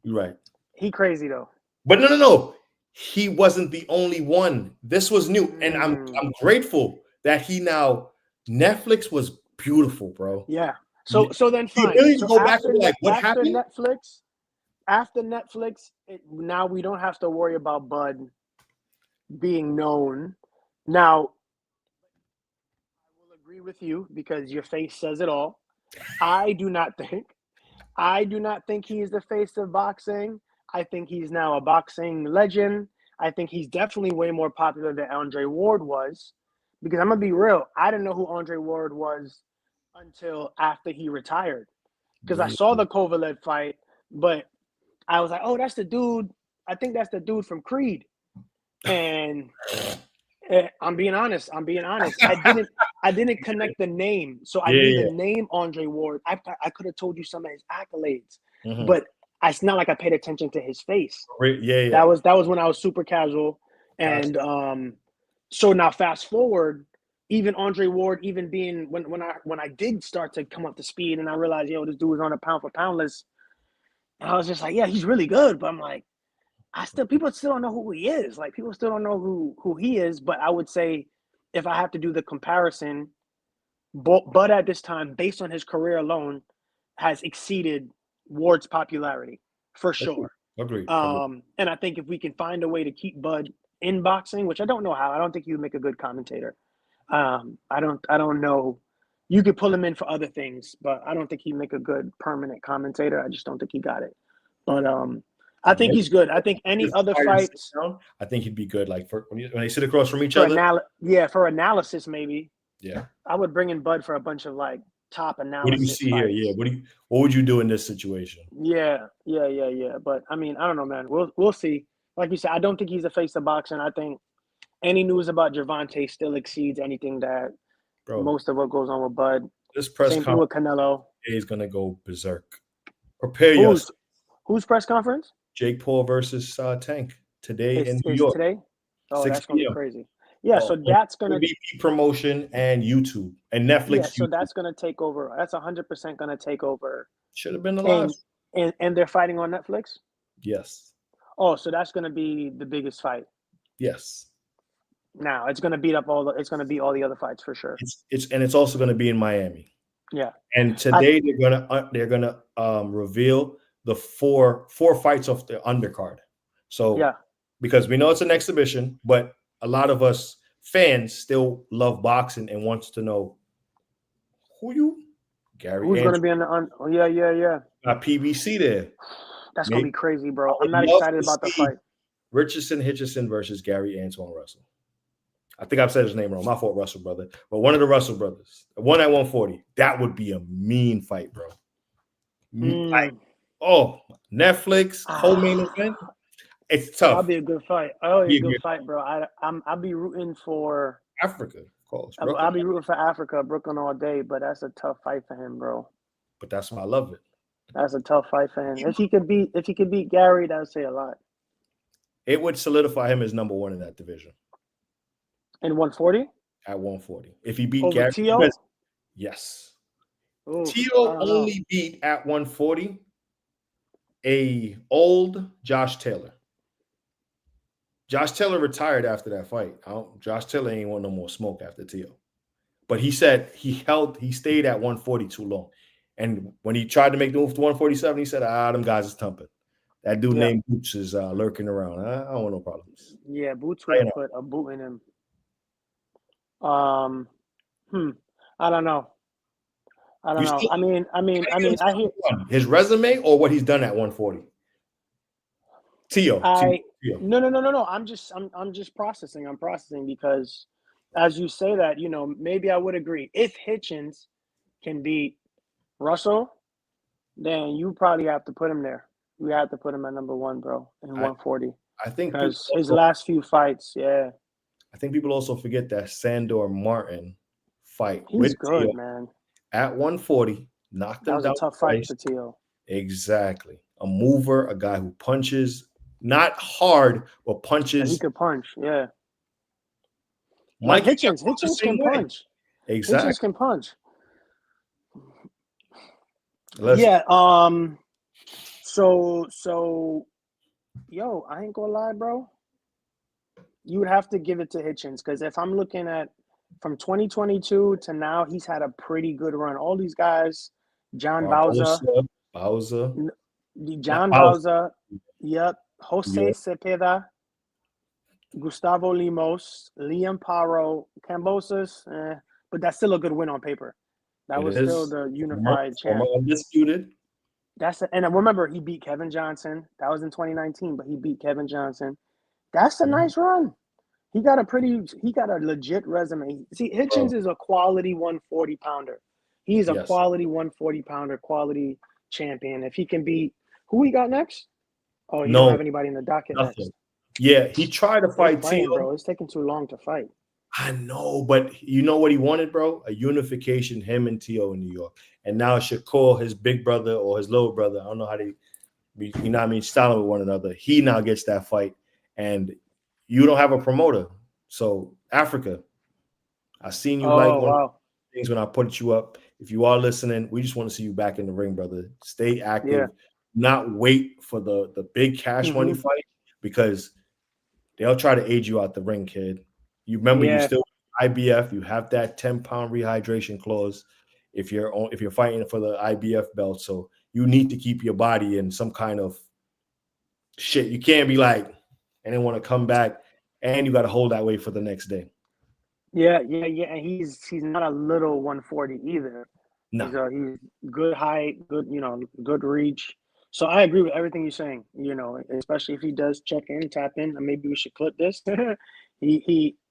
You're right. He crazy though. But no. He wasn't the only one. This was new, and I'm grateful that he now. Netflix was beautiful, bro. Yeah. So then fine. Really so go back to like what happened? After Netflix, now we don't have to worry about Bud being known. Now, I will agree with you because your face says it all. I do not think he is the face of boxing. I think he's now a boxing legend. I think he's definitely way more popular than Andre Ward was. Because I'm gonna be real, I didn't know who Andre Ward was until after he retired. Because I saw the Kovalev fight, but I was like, oh, that's the dude. I think that's the dude from Creed. And I'm being honest. I didn't connect the name. So I knew the name Andre Ward. I could have told you some of his accolades, but it's not like I paid attention to his face. Yeah. That was when I was super casual. And so now fast forward, even Andre Ward, even being when I did start to come up to speed and I realized, this dude was on a pound for pound list. And I was just like, yeah, he's really good. But I'm like, people still don't know who he is. Like people still don't know who he is. But I would say if I have to do the comparison, Bud at this time, based on his career alone, has exceeded Ward's popularity for sure. Agreed. And I think if we can find a way to keep Bud in boxing, which I don't know how, I don't think he would make a good commentator. I don't know. You could pull him in for other things, but I don't think he'd make a good permanent commentator. I just don't think he got it. But I think he's good. I think any other fights, I think he'd be good. Like when they sit across from each other. For analysis maybe. Yeah. I would bring in Bud for a bunch of like top analysis. What do you see fights. here? Yeah. What would you do in this situation? Yeah. But I mean, I don't know, man. We'll see. Like you said, I don't think he's a face of boxing. I think any news about Gervonta still exceeds anything that most of what goes on with Bud. This press Same thing with Canelo. Is gonna go berserk. Prepare yourself. Whose press conference? Jake Paul versus Tank today in New York. Today? Oh, that's gonna be crazy. Yeah, so that's gonna MVP promotion and YouTube and Netflix. Yeah, so that's gonna take over. That's 100% gonna take over. Should have been the last. And they're fighting on Netflix? Yes. Oh, so that's gonna be the biggest fight. Yes. Now it's gonna beat up all the other fights for sure. It's also gonna be in Miami. Yeah. And today they're gonna reveal the four fights of the undercard. So because we know it's an exhibition, but a lot of us fans still love boxing and wants to know who's going to be on the yeah. Got PBC there. That's going to be crazy, bro. I'm not excited about the fight. Richardson Hitchison versus Gary Antoine Russell. I think I've said his name wrong. My fault, Russell brother. But one of the Russell brothers, one at 140. That would be a mean fight, bro. Like, Netflix co-main event. It's tough. That'll be a good fight. Oh, be a good fight, bro. I'll be rooting for Africa, of course. I'll be rooting for Africa, Brooklyn all day, but that's a tough fight for him, bro. But that's why I love it. That's a tough fight for him. If he could beat Gary, that would say a lot. It would solidify him as number one in that division. In 140? At 140. If he beat over Gary, Tio? yes. Ooh, Tio only beat at 140 a old Josh Taylor. Josh Taylor retired after that fight. Josh Taylor ain't want no more smoke after Tio. But he said he stayed at 140 too long. And when he tried to make the move to 147, he said, them guys is thumping. That dude named Boots is lurking around. I don't want no problems. Yeah, Boots would put a boot in him. I don't know. I mean, I hear his resume or what he's done at 140. Tio. No. I'm just processing. I'm processing because, as you say that, maybe I would agree. If Hitchens can beat Russell, then you probably have to put him there. You have to put him at number one, bro, in 140. I think because his last few fights, yeah. I think people also forget that Sandor Martin fight. He's good, Tio, man. At 140, knocked him down. That was a tough fight for Tio. Exactly. A mover, a guy who punches, not hard, but punches. And he could punch, yeah. Mike Hitchens can punch. Exactly. Hitchens can punch. Yeah. So, yo, I ain't gonna lie, bro. You would have to give it to Hitchens because if I'm looking at from 2022 to now, he's had a pretty good run. All these guys, John Bauza, yep, Jose Cepeda, Gustavo Limos, Liam Paro, Cambosis, but that's still a good win on paper. That was still the unified champ. Undisputed. And remember, he beat Kevin Johnson. That was in 2019, but he beat Kevin Johnson. That's a nice run. He got a legit resume. See, Hitchens is a quality 140 pounder. He's a quality 140 pounder, quality champion. If he can beat who we got next? Oh, you don't have anybody in the docket next. Yeah, he tried to fight Tio. Bro, it's taking too long to fight. I know, but you know what he wanted, bro? A unification, him and Tio in New York. And now Shakur, his big brother or his little brother, I don't know how styling with one another. He now gets that fight. And you don't have a promoter. So, Africa, I seen you one of the things when I put you up. If you are listening, we just want to see you back in the ring, brother. Stay active. Yeah. Not wait for the big cash money fight because they'll try to age you out the ring, kid. You remember you still IBF. You have that 10-pound rehydration clause if you're fighting for the IBF belt. So you need to keep your body in some kind of shit. You can't be like, and then want to come back, and you got to hold that weight for the next day. Yeah. And he's not a little 140 either. No. He's good height, good good reach. So I agree with everything you're saying. Especially if he does check in, tap in, and maybe we should clip this.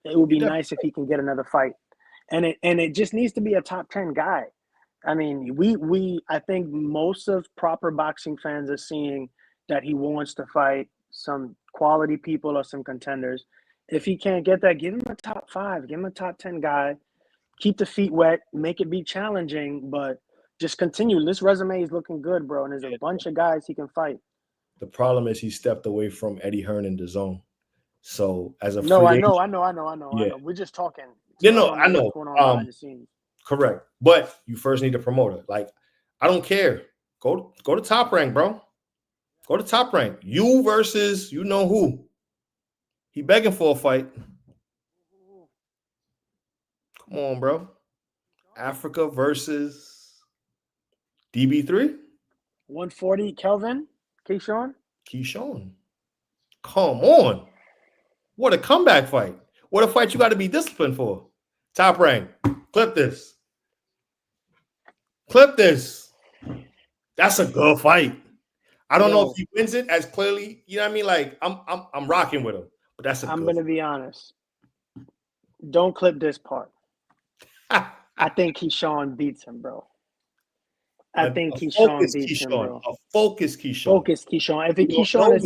It would be nice if he can get another fight, and it just needs to be a top 10 guy. I mean, I think most of proper boxing fans are seeing that he wants to fight some quality people or some contenders. If he can't get that, give him a top 5, give him a top 10 guy, keep the feet wet, make it be challenging, but just continue. This resume is looking good, bro, and there's a bunch of guys he can fight. The problem is he stepped away from Eddie Hearn and DAZN. So as a I know. We're just talking. I know. What's going on behind the scenes. Correct. But you first need a promoter. Like, I don't care. Go to Top Rank, bro. Go to Top Rank. You versus you know who. He begging for a fight. Come on, bro. Africa versus DB3. 140 Kelvin. Keyshawn. Come on. What a comeback fight. What a fight you got to be disciplined for. Top Rank. Clip this. That's a good fight. I don't know if he wins it as clearly. You know what I mean? Like, I'm rocking with him. But I'm going to be honest. Don't clip this part. I think Keyshawn beats him, bro. I think Keyshawn beats him, bro. A focused Keyshawn. Focus Keyshawn. If Keyshawn is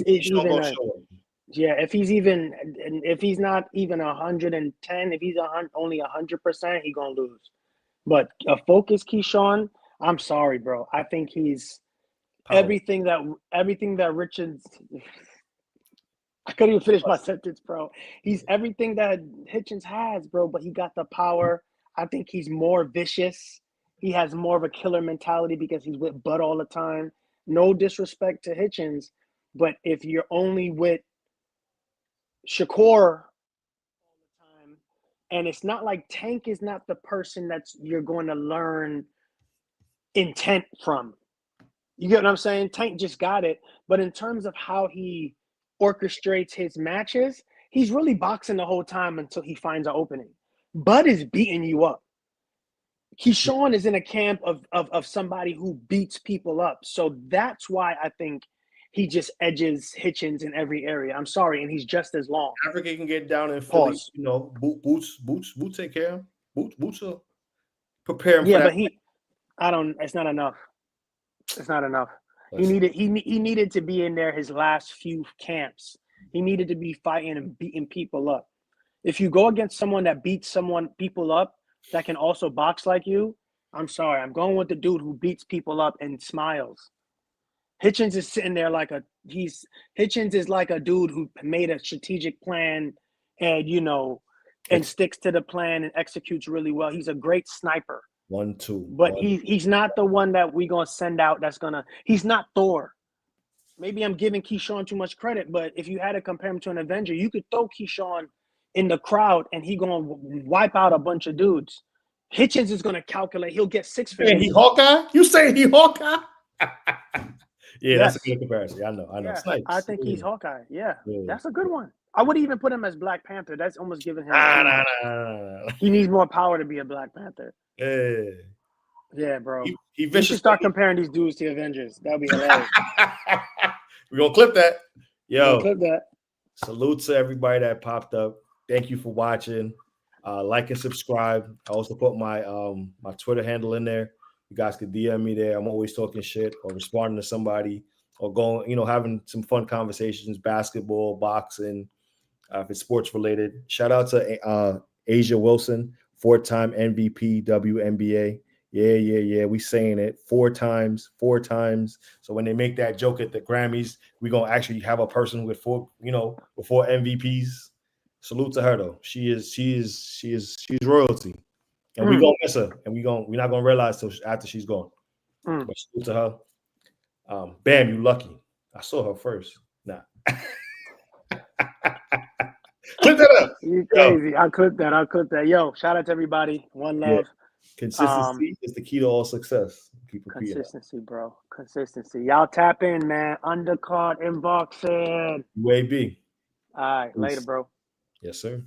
even if he's not even 110, if he's only 100%, he's gonna lose. But a focused Keyshawn, I'm sorry, bro. I think he's everything that Richards. I couldn't even finish my sentence, bro. He's everything that Hitchens has, bro. But he got the power. I think he's more vicious. He has more of a killer mentality because he's with Bud all the time. No disrespect to Hitchens, but if you're only with Shakur all the time, and it's not like Tank is not the person that's you're going to learn intent from. You get what I'm saying? Tank just got it. But in terms of how he orchestrates his matches, he's really boxing the whole time until he finds an opening. Bud is beating you up. Keyshawn is in a camp of somebody who beats people up. So that's why I think he just edges Hitchens in every area. I'm sorry, and he's just as long. Africa can get down in Philly, you know, boots take care of him. Boots will prepare him for that. But it's not enough. It's not enough. He needed to be in there his last few camps. He needed to be fighting and beating people up. If you go against someone that beats people up that can also box like you, I'm sorry. I'm going with the dude who beats people up and smiles. Hitchens is sitting there Hitchens is like a dude who made a strategic plan and sticks to the plan and executes really well. He's a great sniper. 1-2. But he's not the one that we're gonna send out. He's not Thor. Maybe I'm giving Keyshawn too much credit, but if you had to compare him to an Avenger, you could throw Keyshawn in the crowd and he gonna wipe out a bunch of dudes. Hitchens is gonna calculate. He'll get 6 figures. And he Hawkeye? You saying he Hawkeye? That's a good comparison. I know. Yeah, Snipes. I think he's Hawkeye. Yeah, that's a good one. I would even put him as Black Panther. That's almost giving him. Nah. He needs more power to be a Black Panther. Yeah, bro. He should start comparing these dudes to Avengers. That'll be hilarious. We're gonna clip that. Clip that. Salute to everybody that popped up. Thank you for watching. Like and subscribe. I also put my my Twitter handle in there. You guys could DM me there. I'm always talking shit or responding to somebody or going, having some fun conversations, basketball, boxing, if it's sports related. Shout out to Asia Wilson, 4-time MVP WNBA. Yeah. We saying it 4 times. So when they make that joke at the Grammys, we're gonna actually have a person with 4 MVPs. Salute to her though. She's royalty. And we're gonna miss her, and we're not gonna realize till after she's gone. But salute to her. Bam, you lucky. I saw her first. Nah. Clip that up. You crazy. I'll clip that. Yo, shout out to everybody. One love. Yeah. Consistency is the key to all success. Consistency, bro. Consistency. Y'all tap in, man. Undercard, inboxing. UAB. All right. Later, bro. Yes, sir.